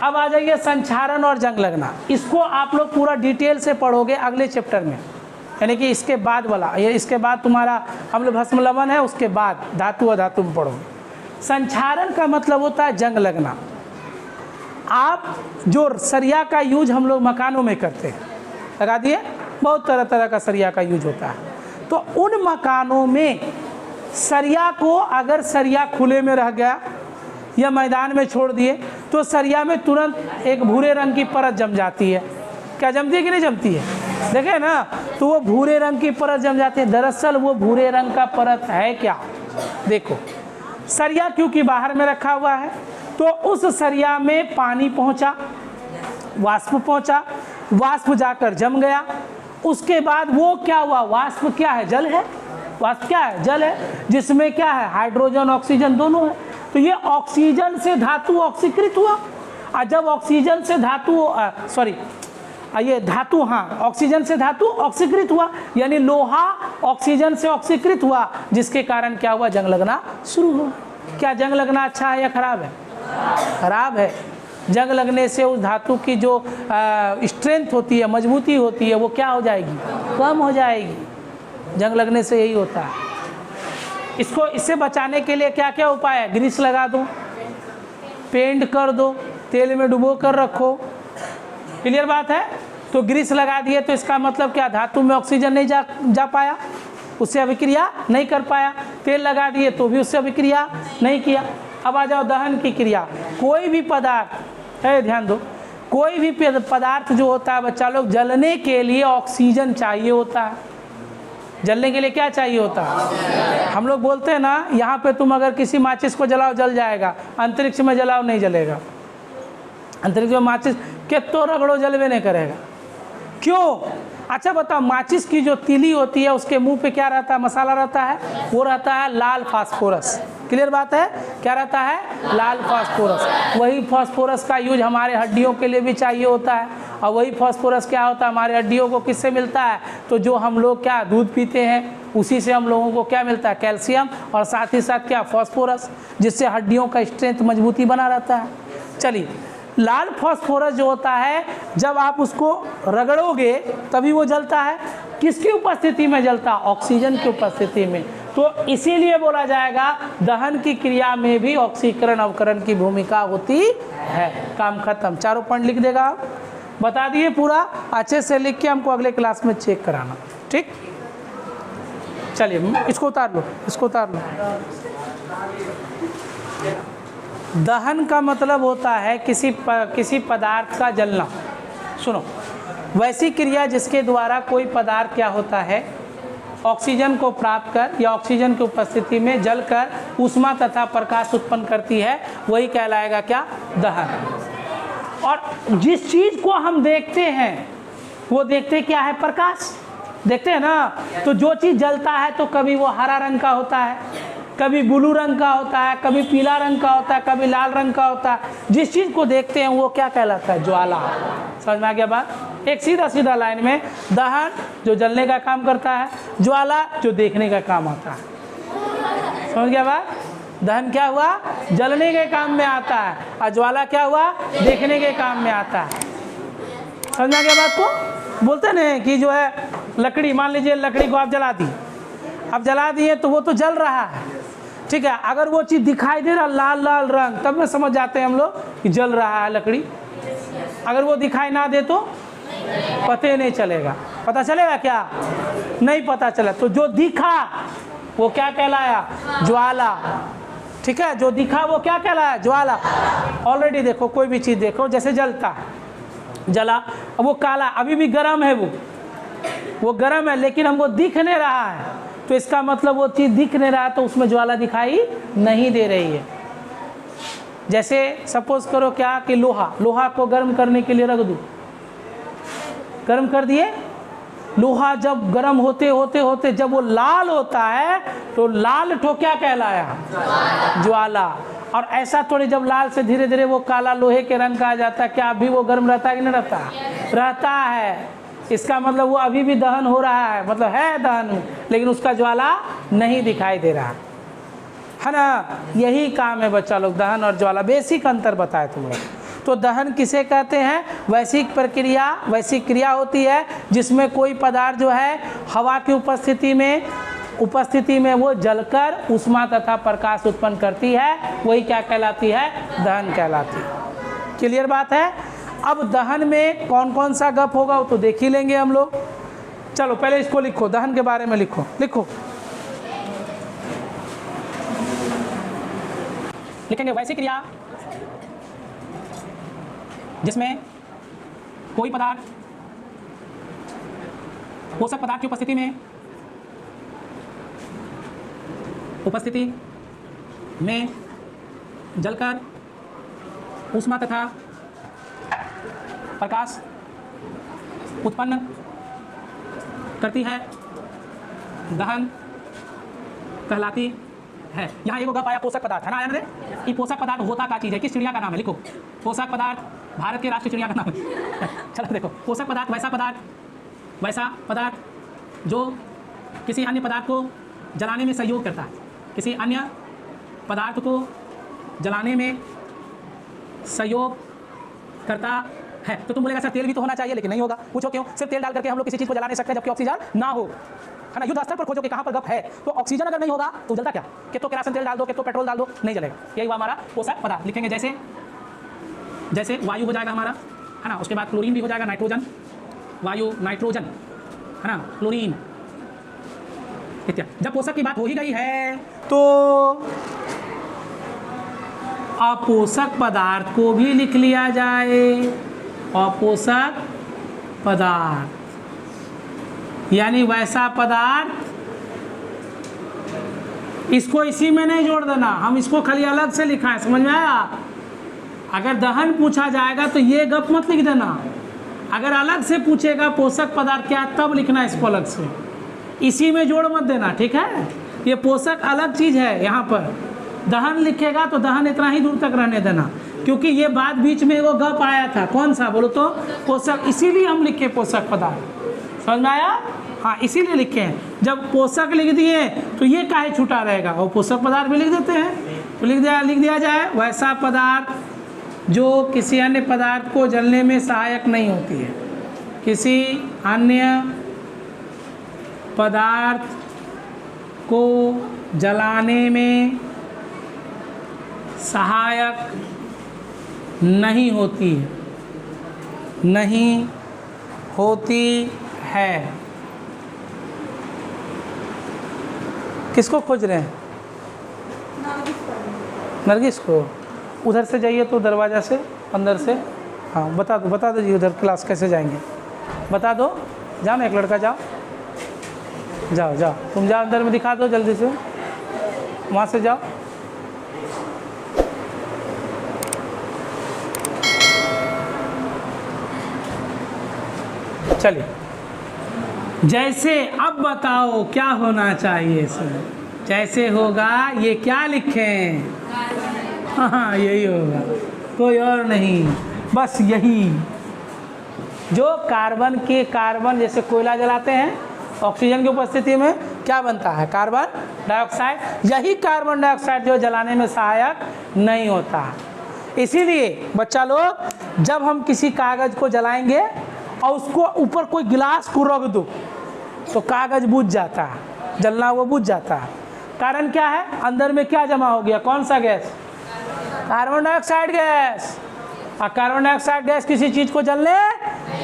अब आ जाइए संक्षारण और जंग लगना। इसको आप लोग पूरा डिटेल से पढ़ोगे अगले चैप्टर में, यानी कि इसके बाद वाला, ये इसके बाद तुम्हारा अम्ल भस्म लवण है, उसके बाद धातु अधातु में पढ़ोगे। संक्षारण का मतलब होता है जंग लगना। आप जो सरिया का यूज हम लोग मकानों में करते हैं, लगा दिए, बहुत तरह तरह का सरिया का यूज होता है। तो उन मकानों में सरिया को, अगर सरिया खुले में रह गया या मैदान में छोड़ दिए तो सरिया में तुरंत एक भूरे रंग की परत जम जाती है। क्या जमती है कि नहीं जमती है, देखे ना, तो वो भूरे रंग की परत जम जाती है। दरअसल वो भूरे रंग का परत है क्या, देखो सरिया क्योंकि बाहर में रखा हुआ है, तो उस सरिया में पानी पहुंचा, वाष्प पहुंचा, वाष्प जाकर जम गया। उसके बाद वो क्या हुआ, वाष्प क्या है, जल है, वाष्प क्या है, जल है, जिसमें क्या है, हाइड्रोजन ऑक्सीजन दोनों है। तो ये ऑक्सीजन से धातु ऑक्सीकृत हुआ, और जब ऑक्सीजन से धातु ये धातु, हाँ, ऑक्सीजन से धातु ऑक्सीकृत हुआ, यानी लोहा ऑक्सीजन से ऑक्सीकृत हुआ, जिसके कारण क्या हुआ, जंग लगना शुरू हुआ। क्या जंग लगना अच्छा है या खराब है, खराब है। जंग लगने से उस धातु की जो स्ट्रेंथ होती है, मजबूती होती है, वो क्या हो जाएगी, कम हो जाएगी। जंग लगने से यही होता है। इससे बचाने के लिए क्या क्या उपाय है, ग्रीस लगा दो, पेंट कर दो, तेल में डुबो कर रखो। क्लियर बात है। तो ग्रीस लगा दिए तो इसका मतलब क्या, धातु में ऑक्सीजन नहीं जा पाया, उससे अभिक्रिया नहीं कर पाया। तेल लगा दिए तो भी उससे अभिक्रिया नहीं किया। अब आ जाओ दहन की क्रिया। कोई भी पदार्थ है, ध्यान दो, कोई भी पदार्थ जो होता है बच्चा लोग, जलने के लिए ऑक्सीजन चाहिए होता है। जलने के लिए क्या चाहिए होता है, हम लोग बोलते हैं ना, यहाँ पे तुम अगर किसी माचिस को जलाओ जल जाएगा, अंतरिक्ष में जलाओ नहीं जलेगा। अंतरिक्ष में माचिस के तो रगड़ो जलवे नहीं करेगा, क्यों? अच्छा बताओ, माचिस की जो तीली होती है उसके मुंह पे क्या रहता है, मसाला रहता है, वो रहता है लाल फास्फोरस। क्लियर बात है, क्या रहता है, लाल फास्फोरस। वही फास्फोरस का यूज हमारे हड्डियों के लिए भी चाहिए होता है। और वही फास्फोरस क्या होता है, हमारे हड्डियों को किससे मिलता है, तो जो हम लोग क्या दूध पीते हैं उसी से हम लोगों को क्या मिलता है, कैल्शियम, और साथ ही साथ क्या, फास्फोरस, जिससे हड्डियों का स्ट्रेंथ मजबूती बना रहता है। चलिए, लाल फास्फोरस जो होता है, जब आप उसको रगड़ोगे तभी वो जलता है। किसकी उपस्थिति में जलता, ऑक्सीजन की उपस्थिति में। तो इसीलिए बोला जाएगा दहन की क्रिया में भी ऑक्सीकरण अवकरण की भूमिका होती है। काम खत्म। चारों पॉइंट लिख देगा आप, बता दिए पूरा अच्छे से लिख के हमको अगले क्लास में चेक कराना, ठीक। चलिए इसको उतार लो, इसको उतार लो। दहन का मतलब होता है किसी पदार्थ का जलना। सुनो, वैसी क्रिया जिसके द्वारा कोई पदार्थ क्या होता है, ऑक्सीजन को प्राप्त कर या ऑक्सीजन की उपस्थिति में जलकर ऊष्मा तथा प्रकाश उत्पन्न करती है, वही कहलाएगा क्या, दहन। और जिस चीज़ को हम देखते हैं वो देखते क्या है, प्रकाश देखते हैं ना। तो जो चीज़ जलता है तो कभी वो हरा रंग का होता है, कभी ब्लू रंग का होता है, कभी पीला रंग का होता है, कभी लाल रंग का होता है। जिस चीज़ को देखते हैं वो क्या कहलाता है, ज्वाला। समझ में आ गया बात। एक सीधा सीधा लाइन में, दहन जो जलने का काम करता है, ज्वाला जो देखने का काम आता है। समझ गया बात। दहन क्या हुआ? जलने के काम में आता है, और ज्वाला क्या हुआ? देखने के काम में आता है। समझा गया बात को? बोलते ना कि जो है लकड़ी, मान लीजिए लकड़ी को आप जला दी, अब जला दिए तो वो तो जल रहा है, ठीक है। अगर वो चीज़ दिखाई दे रहा लाल लाल रंग, तब में समझ जाते हैं हम लोग कि जल रहा है लकड़ी। अगर वो दिखाई ना दे तो पता नहीं चलेगा। पता चलेगा क्या? नहीं पता चला। तो जो दिखा वो क्या कहलाया? ज्वाला। ठीक है, जो दिखा वो क्या कहलाया? ज्वाला। ऑलरेडी देखो, कोई भी चीज़ देखो, जैसे जलता है, जला, अब वो काला, अभी भी गर्म है, वो गर्म है, लेकिन हमको दिख नहीं रहा है, तो इसका मतलब वो चीज़ दिख नहीं रहा है, तो उसमें ज्वाला दिखाई नहीं दे रही है। जैसे सपोज करो क्या कि लोहा को गर्म करने के लिए रख दूँ, गर्म कर दिए, लोहा जब गर्म होते होते होते जब वो लाल होता है तो लाल ठो क्या कहलाया? ज्वाला। और ऐसा थोड़ी जब लाल से धीरे धीरे वो काला लोहे के रंग का आ जाता है, क्या अभी वो गर्म रहता है कि नहीं रहता? रहता है। इसका मतलब वो अभी भी दहन हो रहा है, मतलब है दहन, लेकिन उसका ज्वाला नहीं दिखाई दे रहा है ना। यही काम है बच्चा लोग, दहन और ज्वाला, बेसिक अंतर बताए तुम लोग। तो दहन किसे कहते हैं? वैश्विक प्रक्रिया, वैश्विक क्रिया होती है जिसमें कोई पदार्थ जो है हवा की उपस्थिति में वो जलकर ऊष्मा तथा प्रकाश उत्पन्न करती है, वही क्या कहलाती है? दहन कहलाती है। क्लियर बात है? अब दहन में कौन कौन सा गप होगा वो तो देख ही लेंगे हम लोग। चलो पहले इसको लिखो, दहन के बारे में लिखो। लिखेंगे वैश्विक क्रिया जिसमें कोई पदार्थ पोषक पदार्थ की उपस्थिति में जलकर ऊष्मा तथा प्रकाश उत्पन्न करती है, दहन कहलाती है। यहाँ एक गप आया पोषक पदार्थ, है ना? आया ये पोषक पदार्थ होता क्या चीज़ है? किस चिड़िया का नाम है? लिखो। पोषक पदार्थ भारत के राष्ट्रीय चिड़िया का नाम है। चलो देखो, पोषक पदार्थ वैसा पदार्थ जो किसी अन्य पदार्थ को जलाने में सहयोग करता है, किसी अन्य पदार्थ को जलाने में सहयोग करता है। तो तुम बोलेगा सर तेल भी तो होना चाहिए, लेकिन नहीं होगा। पूछो क्यों? सिर्फ तेल डाल करके हम लोग किसी चीज़ को जला नहीं सकते जबकि ऑक्सीजन ना हो, है ना? युद्ध स्तर पर खोजो कि कहाँ पर गप है। तो ऑक्सीजन अगर नहीं होगा तो जलता क्या? कि तो केरासिन तेल डाल दो, कि तो पेट्रोल डाल दो, नहीं जलेगा। यही हुआ हमारा पोषक पदार्थ। लिखेंगे जैसे वायु हो जाएगा हमारा, है ना? उसके बाद क्लोरीन भी हो जाएगा, नाइट्रोजन, वायु, नाइट्रोजन, है ना, क्लोरीन इत्यादि। जब पोषक की बात हो ही गई है तो अपोषक पदार्थ को भी लिख लिया जाए। अपोषक पदार्थ यानी वैसा पदार्थ, इसको इसी में नहीं जोड़ देना, हम इसको खाली अलग से लिखा है, समझ में आया? अगर दहन पूछा जाएगा तो ये गप मत लिख देना। अगर अलग से पूछेगा पोषक पदार्थ क्या, तब लिखना इसको अलग से, इसी में जोड़ मत देना, ठीक है? ये पोषक अलग चीज़ है। यहाँ पर दहन लिखेगा तो दहन इतना ही दूर तक रहने देना, क्योंकि ये बात बीच में वो गप आया था, कौन सा बोलो तो? पोषक। इसीलिए हम लिखे पोषक पदार्थ, समझ में आया? हाँ, इसीलिए लिखे हैं। जब पोषक लिख दिए तो ये काहे छूटा रहेगा, और पोषक पदार्थ भी लिख देते हैं। तो लिख दिया जाए वैसा पदार्थ जो किसी अन्य पदार्थ को जलने में सहायक नहीं होती है, किसी अन्य पदार्थ को जलाने में सहायक नहीं होती है। किसको खोज रहे हैं? नरगिस को। उधर से जाइए तो दरवाज़ा से अंदर से, हाँ बता दो जी, उधर क्लास कैसे जाएंगे बता दो। जाओ ना, एक लड़का जाओ, तुम जाओ अंदर में, दिखा दो जल्दी से, वहाँ से जाओ। चलिए, जैसे अब बताओ क्या होना चाहिए इसमें? जैसे होगा ये क्या लिखें? हाँ यही होगा, कोई और नहीं, बस यही। जो कार्बन जैसे कोयला जलाते हैं, ऑक्सीजन की उपस्थिति में क्या बनता है? कार्बन डाइऑक्साइड, यही कार्बन डाइऑक्साइड जो जलाने में सहायक नहीं होता। इसीलिए बच्चा लोग जब हम किसी कागज को जलाएंगे और उसको ऊपर कोई गिलास को रख दो तो कागज बुझ जाता है, जलना वो बुझ जाता है। कारण क्या है? अंदर में क्या जमा हो गया? कौन सा गैस? Carbon dioxide gas. और कार्बन डाइऑक्साइड गैस किसी चीज को जलने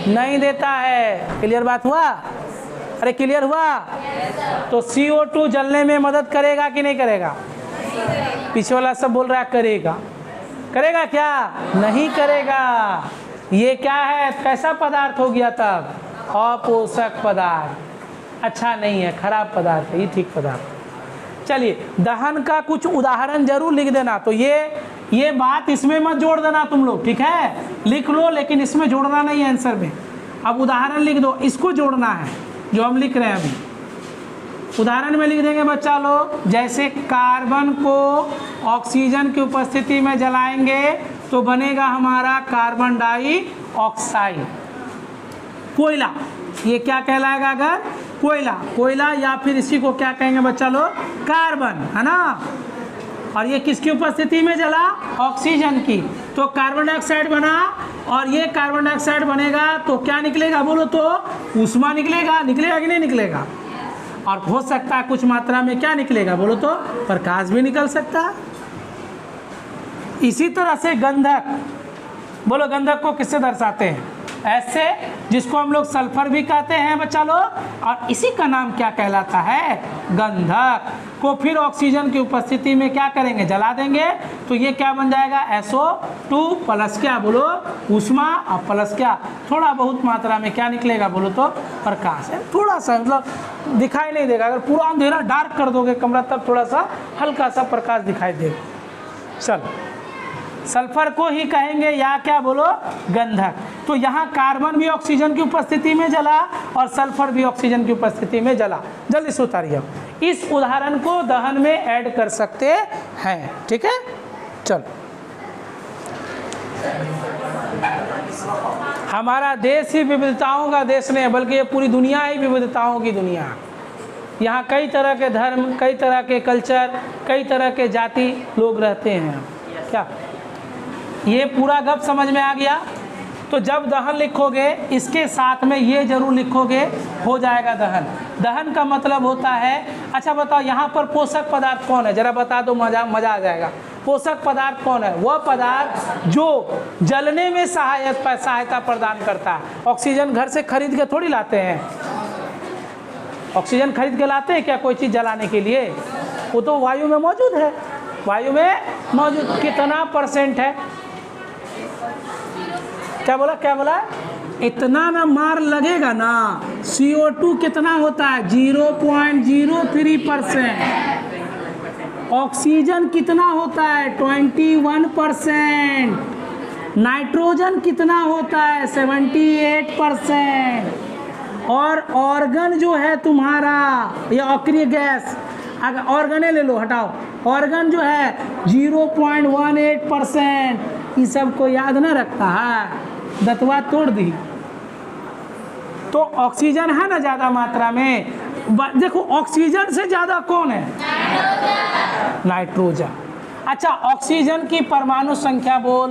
नहीं देता है। क्लियर बात हुआ? अरे क्लियर हुआ? तो CO2 जलने में मदद करेगा कि नहीं करेगा? पीछे वाला सब बोल रहा है करेगा। करेगा क्या? नहीं करेगा। ये क्या है? कैसा पदार्थ हो गया तब? अपोषक पदार्थ। अच्छा नहीं है, खराब पदार्थ है, ये ठीक पदार्थ। चलिए, दहन का कुछ उदाहरण जरूर लिख देना। तो ये बात इसमें मत जोड़ देना तुम लोग, ठीक है? लिख लो, लेकिन इसमें जोड़ना नहीं है आंसर में। अब उदाहरण लिख दो, इसको जोड़ना है जो हम लिख रहे हैं अभी। उदाहरण में लिख देंगे बच्चा लोग, जैसे कार्बन को ऑक्सीजन की उपस्थिति में जलाएंगे तो बनेगा हमारा कार्बन डाइऑक्साइड। कोयला, ये क्या कहलाएगा? अगर कोयला या फिर इसी को क्या कहेंगे बच्चा लोग? कार्बन, है ना? और ये किसकी उपस्थिति में जला? ऑक्सीजन की। तो कार्बन डाइऑक्साइड बना, और ये कार्बन डाइऑक्साइड बनेगा तो क्या निकलेगा बोलो तो? ऊष्मा निकलेगा। निकलेगा कि नहीं निकलेगा? और हो सकता है कुछ मात्रा में क्या निकलेगा बोलो तो? प्रकाश भी निकल सकता है। इसी तरह से गंधक, बोलो गंधक को किससे दर्शाते हैं? ऐसे, जिसको हम लोग सल्फर भी कहते हैं बच्चा लोग, और इसी का नाम क्या कहलाता है? गंधक। को फिर ऑक्सीजन की उपस्थिति में क्या करेंगे? जला देंगे। तो ये क्या बन जाएगा? SO2 प्लस क्या बोलो? ऊष्मा, और प्लस क्या? थोड़ा बहुत मात्रा में क्या निकलेगा बोलो तो? प्रकाश है। थोड़ा सा, मतलब दिखाई नहीं देगा। अगर पूरा अंधेरा डार्क कर दोगे कमरा तब थोड़ा सा हल्का सा प्रकाश दिखाई देगा। चलो, सल्फर को ही कहेंगे या क्या बोलो? गंधक। तो यहाँ कार्बन भी ऑक्सीजन की उपस्थिति में जला और सल्फर भी ऑक्सीजन की उपस्थिति में जला। जल्दी से उतारिए। अब इस उदाहरण को दहन में ऐड कर सकते हैं, ठीक है? चलो, हमारा देश ही विविधताओं का देश नहीं है, बल्कि ये पूरी दुनिया ही विविधताओं की दुनिया है। यहाँ कई तरह के धर्म, कई तरह के कल्चर, कई तरह के जाति लोग रहते हैं। क्या ये पूरा गप समझ में आ गया? तो जब दहन लिखोगे इसके साथ में ये जरूर लिखोगे, हो जाएगा दहन। दहन का मतलब होता है, अच्छा बताओ यहाँ पर पोषक पदार्थ कौन है? जरा बता दो, मजा आ जाएगा। पोषक पदार्थ कौन है? वह पदार्थ जो जलने में सहायता प्रदान करता है। ऑक्सीजन घर से खरीद के थोड़ी लाते हैं। ऑक्सीजन खरीद के लाते हैं क्या कोई चीज़ जलाने के लिए? वो तो वायु में मौजूद है। वायु में मौजूद कितना % है? क्या बोला? इतना ना मार लगेगा ना। CO2 कितना होता है? 0.03%। ऑक्सीजन कितना होता है? 21%। नाइट्रोजन कितना होता है? 78%। और ऑर्गन जो है तुम्हारा, ये अक्रिय गैस, अगर ऑर्गने ले लो, हटाओ, ऑर्गन जो है 0.18%। ये सब को याद ना रखता है, दतवा तोड़ दी। तो ऑक्सीजन है ना ज़्यादा मात्रा में। देखो, ऑक्सीजन से ज़्यादा कौन है? नाइट्रोजन। अच्छा, ऑक्सीजन की परमाणु संख्या बोल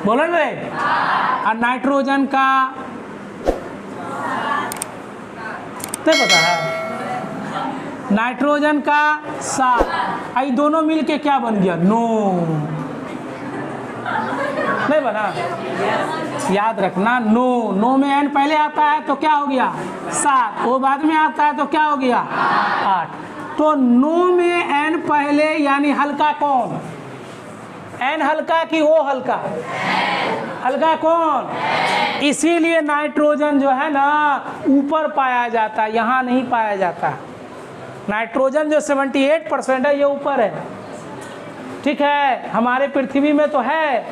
रहे, और नाइट्रोजन का नहीं पता है? नाइट्रोजन का 7। आई दोनों मिलके क्या बन गया? 9। नहीं बना? याद रखना, 9 में n पहले आता है तो क्या हो गया? 7। वो बाद में आता है तो क्या हो गया? 8। तो 9 में n पहले, यानी हल्का कौन? n हल्का कि वो हल्का? हल्का कौन? इसीलिए नाइट्रोजन जो है ना ऊपर पाया जाता है, यहाँ नहीं पाया जाता। नाइट्रोजन जो 78% है ये ऊपर है, ठीक है? हमारे पृथ्वी में तो है,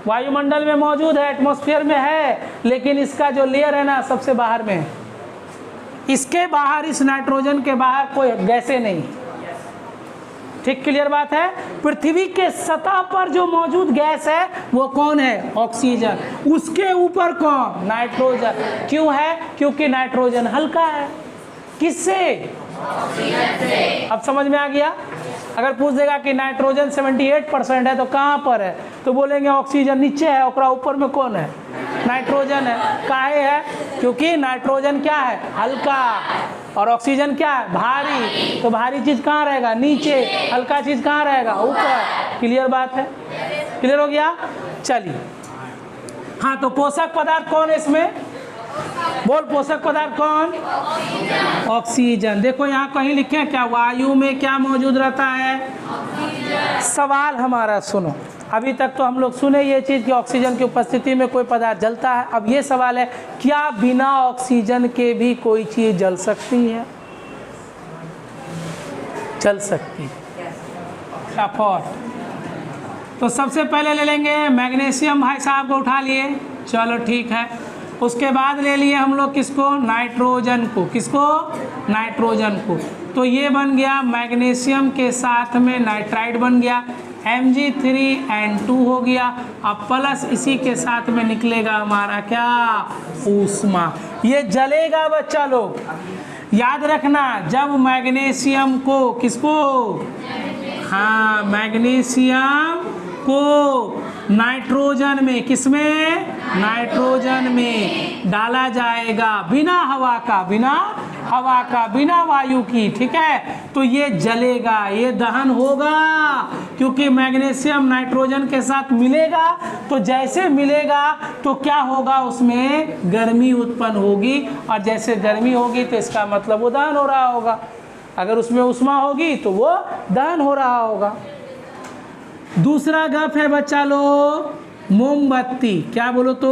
वायुमंडल में मौजूद है, एटमॉस्फेयर में है, लेकिन इसका जो लेयर है ना सबसे बाहर में है। इसके बाहर, इस नाइट्रोजन के बाहर कोई गैसें नहीं। ठीक, क्लियर बात है? पृथ्वी के सतह पर जो मौजूद गैस है वो कौन है? ऑक्सीजन। उसके ऊपर कौन? नाइट्रोजन। क्यों है? क्योंकि नाइट्रोजन हल्का है। किससे? अब समझ में आ गया। अगर पूछ देगा कि नाइट्रोजन 78% है तो कहाँ पर है, तो बोलेंगे ऑक्सीजन नीचे है, और ऊपर में कौन है, नाइट्रोजन है। काहे है, क्योंकि नाइट्रोजन क्या है, हल्का, और ऑक्सीजन क्या है, भारी। तो भारी चीज कहाँ रहेगा, नीचे, हल्का चीज कहाँ रहेगा, ऊपर। क्लियर बात है, क्लियर हो गया। चलिए, हाँ, तो पोषक पदार्थ कौन है इसमें, बोल, पोषक पदार्थ कौन, ऑक्सीजन। देखो यहाँ कहीं लिखे हैं क्या, वायु में क्या मौजूद रहता है। सवाल हमारा सुनो, अभी तक तो हम लोग सुने ये चीज़ कि ऑक्सीजन की उपस्थिति में कोई पदार्थ जलता है। अब ये सवाल है, क्या बिना ऑक्सीजन के भी कोई चीज़ जल सकती है, जल सकती है। तो सबसे पहले ले लेंगे मैग्नीशियम, भाई साहब को उठा लिए, चलो ठीक है। उसके बाद ले लिए हम लोग किसको, नाइट्रोजन को, किसको, नाइट्रोजन को। तो ये बन गया मैग्नीशियम के साथ में नाइट्राइड बन गया, Mg3N2 हो गया। अब प्लस इसी के साथ में निकलेगा हमारा क्या, ऊष्मा। ये जलेगा बच्चा लोग, याद रखना, जब मैग्नीशियम को, किसको, हाँ, मैग्नीशियम को नाइट्रोजन में, किसमें, नाइट्रोजन में डाला जाएगा, बिना हवा का, बिना हवा का, बिना वायु की, ठीक है। तो ये जलेगा, ये दहन होगा, क्योंकि मैग्नीशियम नाइट्रोजन के साथ मिलेगा। तो जैसे मिलेगा तो क्या होगा, उसमें गर्मी उत्पन्न होगी, और जैसे गर्मी होगी तो इसका मतलब वो दहन हो रहा होगा। अगर उसमें ऊष्मा होगी तो वो दहन हो रहा होगा। दूसरा गप है बच्चा लोग, मोमबत्ती। क्या बोलो तो,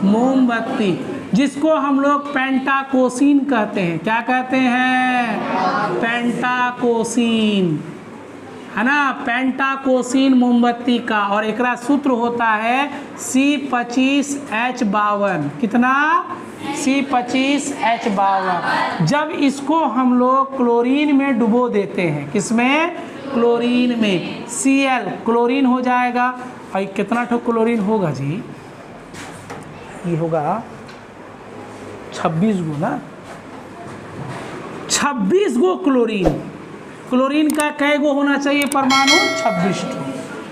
मोमबत्ती, जिसको हम लोग पेंटाकोसीन कहते हैं। क्या कहते हैं, पेंटाकोसीन, है ना, पेंटाकोसीन मोमबत्ती का। और एकरा सूत्र होता है C25H52। कितना, C25H52। जब इसको हम लोग क्लोरीन में डुबो देते हैं, किसमें, क्लोरीन में, Cl क्लोरीन हो जाएगा। और कितना ठो क्लोरीन होगा जी, ये होगा 26 गो ना, 26 गो क्लोरीन। क्लोरीन का कै गो होना चाहिए परमाणु, 26 ठो,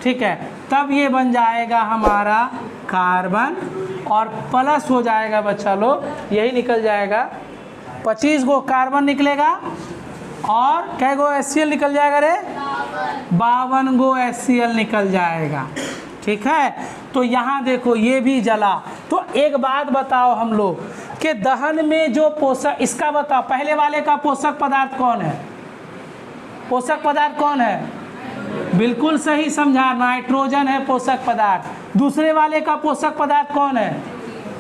ठीक है। तब ये बन जाएगा हमारा कार्बन, और प्लस हो जाएगा बच्चा लोग, यही निकल जाएगा, 25 गो कार्बन निकलेगा, और कै गो HCl निकल जाएगा रे, 52 गो HCl निकल जाएगा, ठीक है। तो यहाँ देखो ये भी जला। तो एक बात बताओ हम लोग कि दहन में जो पोषक, इसका बताओ, पहले वाले का पोषक पदार्थ कौन है, पोषक पदार्थ कौन है, बिल्कुल सही समझा, नाइट्रोजन है पोषक पदार्थ। दूसरे वाले का पोषक पदार्थ कौन है,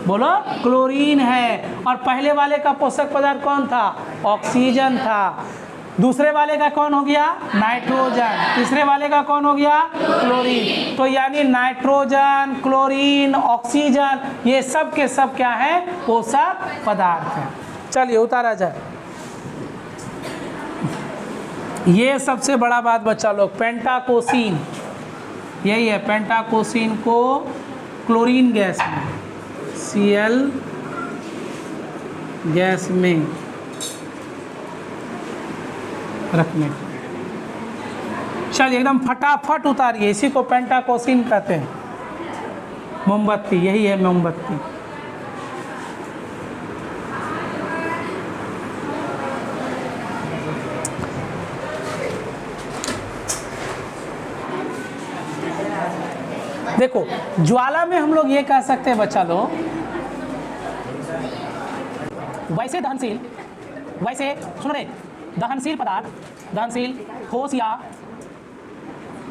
बोलो, क्लोरीन है। और पहले वाले का पोषक पदार्थ कौन था, ऑक्सीजन था। दूसरे वाले का कौन हो गया, नाइट्रोजन। तीसरे वाले का कौन हो गया, क्लोरीन। तो यानी नाइट्रोजन, क्लोरीन, ऑक्सीजन, ये सब के सब क्या है, पोषक पदार्थ है। चलिए उतारा जाए। ये सबसे बड़ा बात बच्चा लोग, पेंटाकोसीन, यही है, पेंटाकोसीन को क्लोरीन गैस में, Cl गैस में रखने। चलिए एकदम फटाफट उतारिए, इसी को पेंटाकोसीन कहते हैं, मोमबत्ती, यही है मोमबत्ती। देखो ज्वाला में हम लोग ये कह सकते हैं बच्चा लोग, वैसे दहनशील, वैसे सुनो रे, दहनशील पदार्थ, दहनशील ठोस या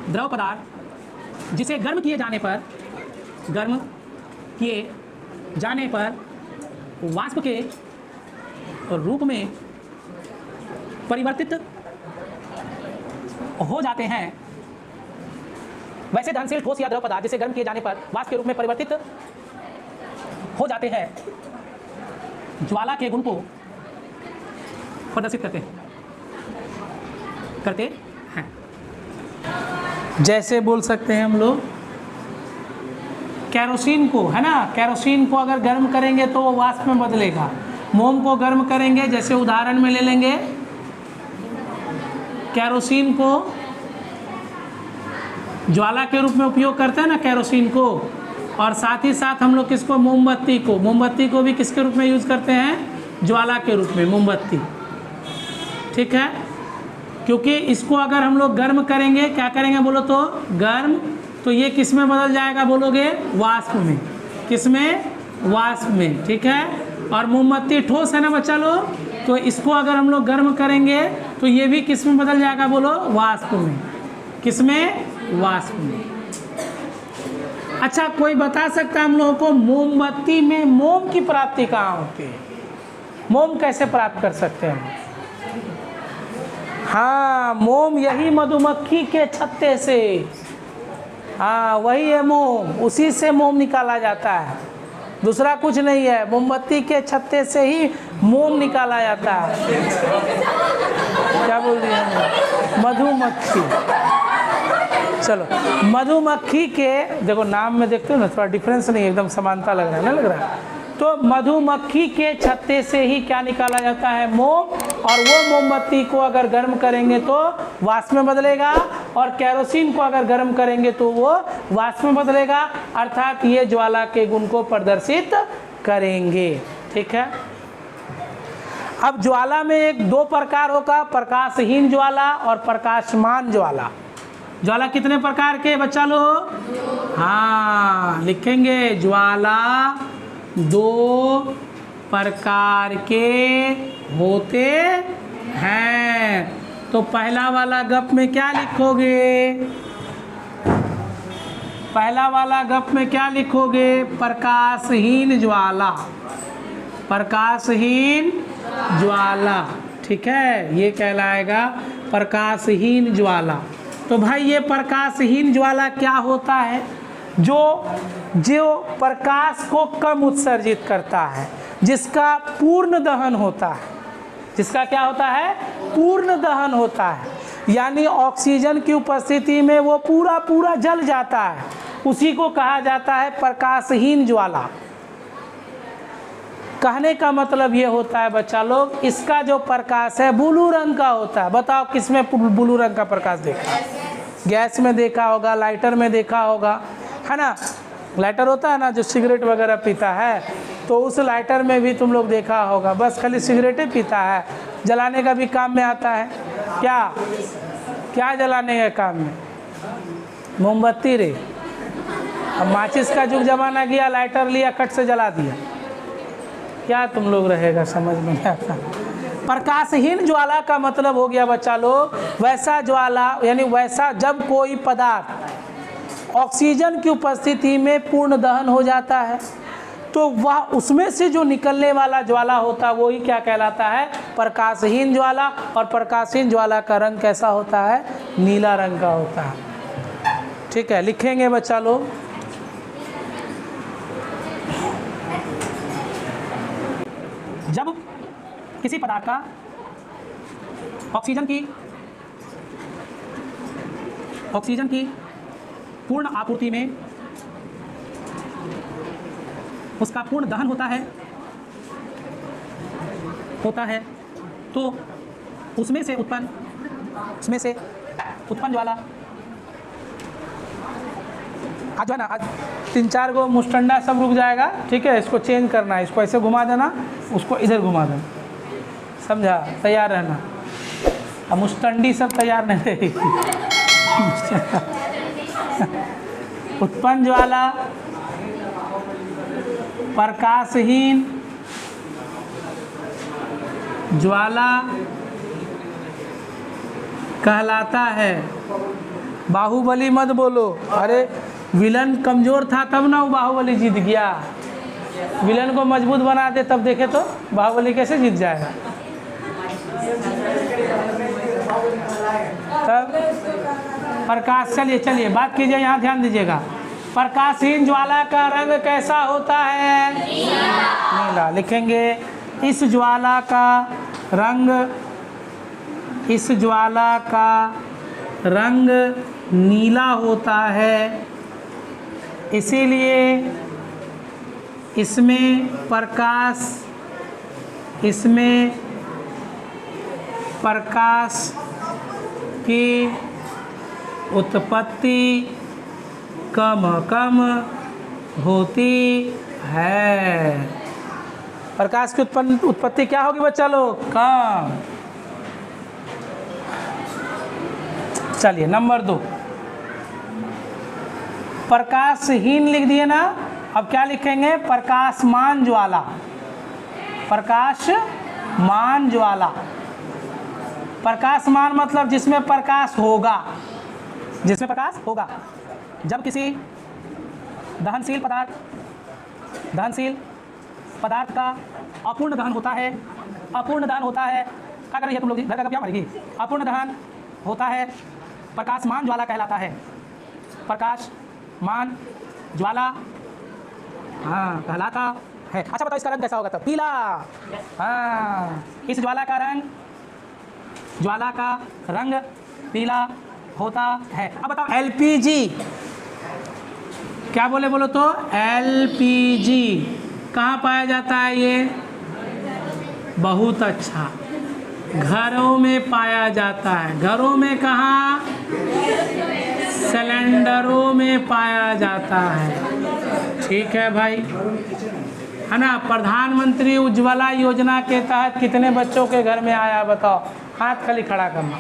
द्रव पदार्थ जिसे गर्म किए जाने पर, गर्म किए जाने पर वाष्प के रूप में परिवर्तित हो जाते हैं। वैसे दहनशील ठोस या द्रव पदार्थ जिसे गर्म किए जाने पर वाष्प के रूप में परिवर्तित हो जाते हैं, ज्वाला के गुण को प्रदर्शित करते हैं। जैसे बोल सकते हैं हम लोग केरोसिन को, है ना, केरोसिन को अगर गर्म करेंगे तो वो वाष्प में बदलेगा। मोम को गर्म करेंगे, जैसे उदाहरण में ले लेंगे कैरोसिन को ज्वाला के रूप में उपयोग करते हैं ना, कैरोसिन को, और साथ ही साथ हम लोग किसको, मोमबत्ती को भी किसके रूप में यूज़ करते हैं, ज्वाला के रूप में, मोमबत्ती। ठीक है, क्योंकि इसको अगर हम लोग गर्म करेंगे, क्या करेंगे बोलो तो, गर्म, तो ये किस में बदल जाएगा बोलोगे, वाष्प में। किस में, वाष्प में। ठीक है, और मोमबत्ती ठोस है ना बच्चा लोग, तो इसको अगर हम लोग गर्म करेंगे तो ये भी किस में बदल जाएगा बोलो, वाष्प में। किस में, वाष्प में। अच्छा, कोई बता सकता है हम लोगों को मोमबत्ती में मोम की प्राप्ति कहाँ होती है, मोम कैसे प्राप्त कर सकते हैं? हाँ, मोम यही मधुमक्खी के छत्ते से, हाँ वही है मोम, उसी से मोम निकाला जाता है, दूसरा कुछ नहीं है। मोमबत्ती के छत्ते से ही मोम निकाला जाता है। क्या बोल रही है? मधुमक्खी। चलो, मधुमक्खी के देखो नाम में देखते हो ना, थोड़ा डिफरेंस नहीं, एकदम समानता लग रहा है ना, लग रहा है। तो मधुमक्खी के छत्ते से ही क्या निकाला जाता है, मोम, और वो मोमबत्ती को अगर गर्म करेंगे तो वाष्प में बदलेगा, और कैरोसिन को अगर गर्म करेंगे तो वो वाष्प में बदलेगा, अर्थात ये ज्वाला के गुण को प्रदर्शित करेंगे। ठीक है, अब ज्वाला में एक दो प्रकार होगा, प्रकाशहीन ज्वाला और प्रकाशमान ज्वाला। ज्वाला कितने प्रकार के बच्चा लोग, हाँ लिखेंगे, ज्वाला दो प्रकार के होते हैं। तो पहला वाला गप में क्या लिखोगे, पहला वाला गप में क्या लिखोगे, प्रकाशहीन ज्वाला, प्रकाशहीन ज्वाला। ठीक है, ये कहलाएगा प्रकाशहीन ज्वाला। तो भाई ये प्रकाशहीन ज्वाला क्या होता है, जो प्रकाश को कम उत्सर्जित करता है, जिसका पूर्ण दहन होता है, जिसका क्या होता है, पूर्ण दहन होता है, यानी ऑक्सीजन की उपस्थिति में वो पूरा जल जाता है, उसी को कहा जाता है प्रकाशहीन ज्वाला। कहने का मतलब ये होता है बच्चा लोग, इसका जो प्रकाश है ब्लू रंग का होता है। बताओ किसमें ब्लू रंग का प्रकाश देखा, गैस में देखा होगा, लाइटर में देखा होगा, है ना, लाइटर होता है ना जो सिगरेट वगैरह पीता है, तो उस लाइटर में भी तुम लोग देखा होगा, बस खाली सिगरेटें पीता है, जलाने का भी काम में आता है। क्या क्या जलाने का काम में, मोमबत्ती रे। अब माचिस का जुग जमाना गया, लाइटर लिया, कट से जला दिया, क्या तुम लोग रहेगा, समझ में नहीं आता। प्रकाशहीन ज्वाला का मतलब हो गया बच्चा लोग, वैसा ज्वाला, यानी वैसा जब कोई पदार्थ ऑक्सीजन की उपस्थिति में पूर्ण दहन हो जाता है, तो वह उसमें से जो निकलने वाला ज्वाला होता है वही क्या कहलाता है, प्रकाशहीन ज्वाला। और प्रकाशहीन ज्वाला का रंग कैसा होता है, नीला रंग का होता है। ठीक है, लिखेंगे बच्चा लोग, जब किसी पदार्थ का ऑक्सीजन की पूर्ण आपूर्ति में उसका पूर्ण दहन होता है तो उसमें से उत्पन्न ज्वाला, आज जो है ना, आज 3-4 गो मुस्टंडा सब रुक जाएगा। ठीक है, इसको चेंज करना है, इसको ऐसे घुमा देना, उसको इधर घुमा देना, समझा, तैयार रहना। अब मुस्टंडी सब तैयार नहीं रहेगी। उत्पन्न ज्वाला प्रकाशहीन ज्वाला कहलाता है। बाहुबली मत बोलो, अरे विलन कमजोर था तब ना वो बाहुबली जीत गया, विलन को मजबूत बना दे तब देखे तो बाहुबली कैसे जीत जाएगा। तब प्रकाश, चलिए बात कीजिए, यहाँ ध्यान दीजिएगा। प्रकाशहीन ज्वाला का रंग कैसा होता है, नीला। लिखेंगे, इस ज्वाला का रंग नीला होता है, इसीलिए इसमें प्रकाश की उत्पत्ति कम कम होती है। प्रकाश की उत्पत्ति क्या होगी बच्चा लोग? कम। चलिए नंबर 2, प्रकाशहीन लिख दिए ना, अब क्या लिखेंगे? प्रकाशमान ज्वाला। प्रकाशमान ज्वाला, प्रकाशमान मतलब जिसमें प्रकाश होगा, जिसमें प्रकाश होगा। जब किसी दहनशील पदार्थ का अपूर्ण दहन होता है, अपूर्ण दहन होता है, क्या कर रही है तुम लोग? घर का क्या पढ़ेगी? अपूर्ण दहन होता है, प्रकाशमान ज्वाला कहलाता है। प्रकाशमान ज्वाला हाँ कहलाता है। अच्छा बताओ इसका रंग कैसा होगा तब? पीला। हाँ, इस ज्वाला का रंग पीला होता है। अब बताओ एलपीजी क्या बोलो तो? एलपीजी कहाँ पाया जाता है? ये बहुत अच्छा, घरों में पाया जाता है। घरों में कहाँ? सिलेंडरों में पाया जाता है। ठीक है भाई, है ना। प्रधानमंत्री उज्ज्वला योजना के तहत कितने बच्चों के घर में आया बताओ? हाथ खाली खड़ा करना,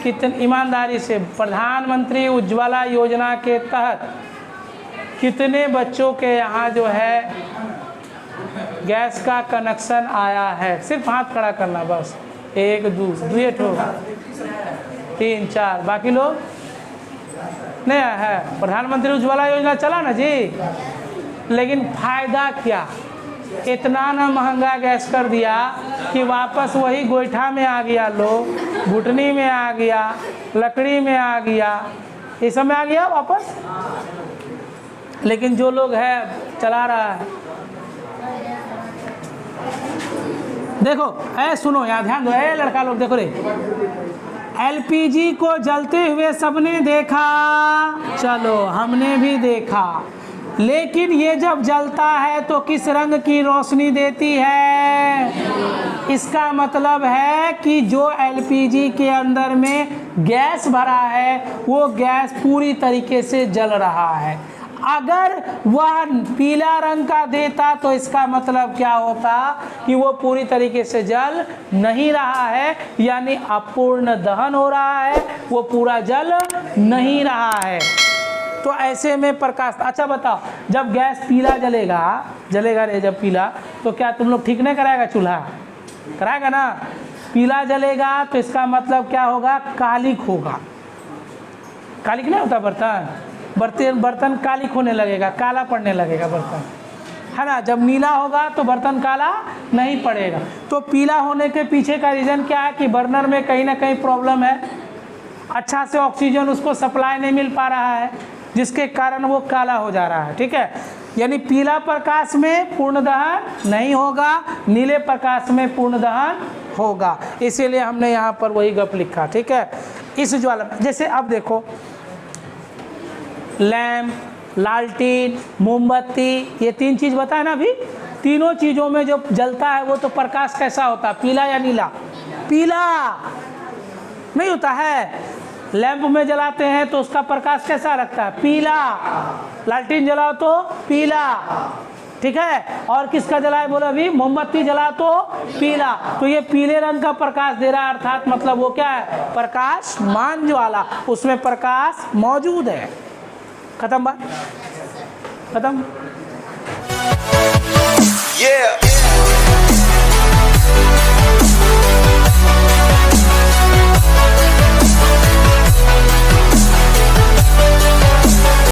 कितने ईमानदारी से। प्रधानमंत्री उज्ज्वला योजना के तहत कितने बच्चों के यहाँ जो है गैस का कनेक्शन आया है? सिर्फ हाथ खड़ा करना बस। 1 2 3 4, बाकी लोग नहीं आया है। प्रधानमंत्री उज्ज्वला योजना चला ना जी, लेकिन फायदा क्या? इतना ना महंगा गैस कर दिया कि वापस वही गोईठा में आ गया, लोग घुटनी में आ गया, लकड़ी में आ गया, ये सब में आ गया वापस। लेकिन जो लोग है चला रहा है। देखो सुनो यहाँ ध्यान दो, लड़का लोग देखो रे, एलपीजी को जलते हुए सबने देखा, चलो हमने भी देखा, लेकिन ये जब जलता है तो किस रंग की रोशनी देती है? इसका मतलब है कि जो एलपीजी के अंदर में गैस भरा है वो गैस पूरी तरीके से जल रहा है। अगर वह पीला रंग का देता तो इसका मतलब क्या होता कि वो पूरी तरीके से जल नहीं रहा है, यानी अपूर्ण दहन हो रहा है, वो पूरा जल नहीं रहा है। तो ऐसे में प्रकाश। अच्छा बताओ, जब गैस पीला जलेगा रे जब पीला, तो क्या तुम लोग ठीक नहीं कराएगा? चूल्हा कराएगा ना। पीला जलेगा तो इसका मतलब क्या होगा? कालिक होगा। कालिक नहीं होता बर्तन कालिक होने लगेगा, काला पड़ने लगेगा बर्तन, है ना। जब नीला होगा तो बर्तन काला नहीं पड़ेगा। तो पीला होने के पीछे का रीज़न क्या है कि बर्नर में कहीं ना कहीं प्रॉब्लम है, अच्छा से ऑक्सीजन उसको सप्लाई नहीं मिल पा रहा है, जिसके कारण वो काला हो जा रहा है। ठीक है, यानी पीला प्रकाश में पूर्ण दहन नहीं होगा, नीले प्रकाश में पूर्ण दहन होगा। इसीलिए हमने यहाँ पर वही गप लिखा। ठीक है, इस ज्वाला जैसे अब देखो लैम्प, लालटेन, मोमबत्ती, ये 3 चीज़ बताए ना अभी। तीनों चीज़ों में जो जलता है वो तो प्रकाश कैसा होता है? पीला या नीला? पीला नहीं होता है। लैंप में जलाते हैं तो उसका प्रकाश कैसा लगता है? पीला। लालटेन जलाओ तो पीला। ठीक है, और किसका जलाए बोलो अभी? मोमबत्ती जला तो पीला। तो ये पीले रंग का प्रकाश दे रहा है, अर्थात मतलब वो क्या है? प्रकाशमान ज्वाला, उसमें प्रकाश मौजूद है। खत्म बात, खत्म।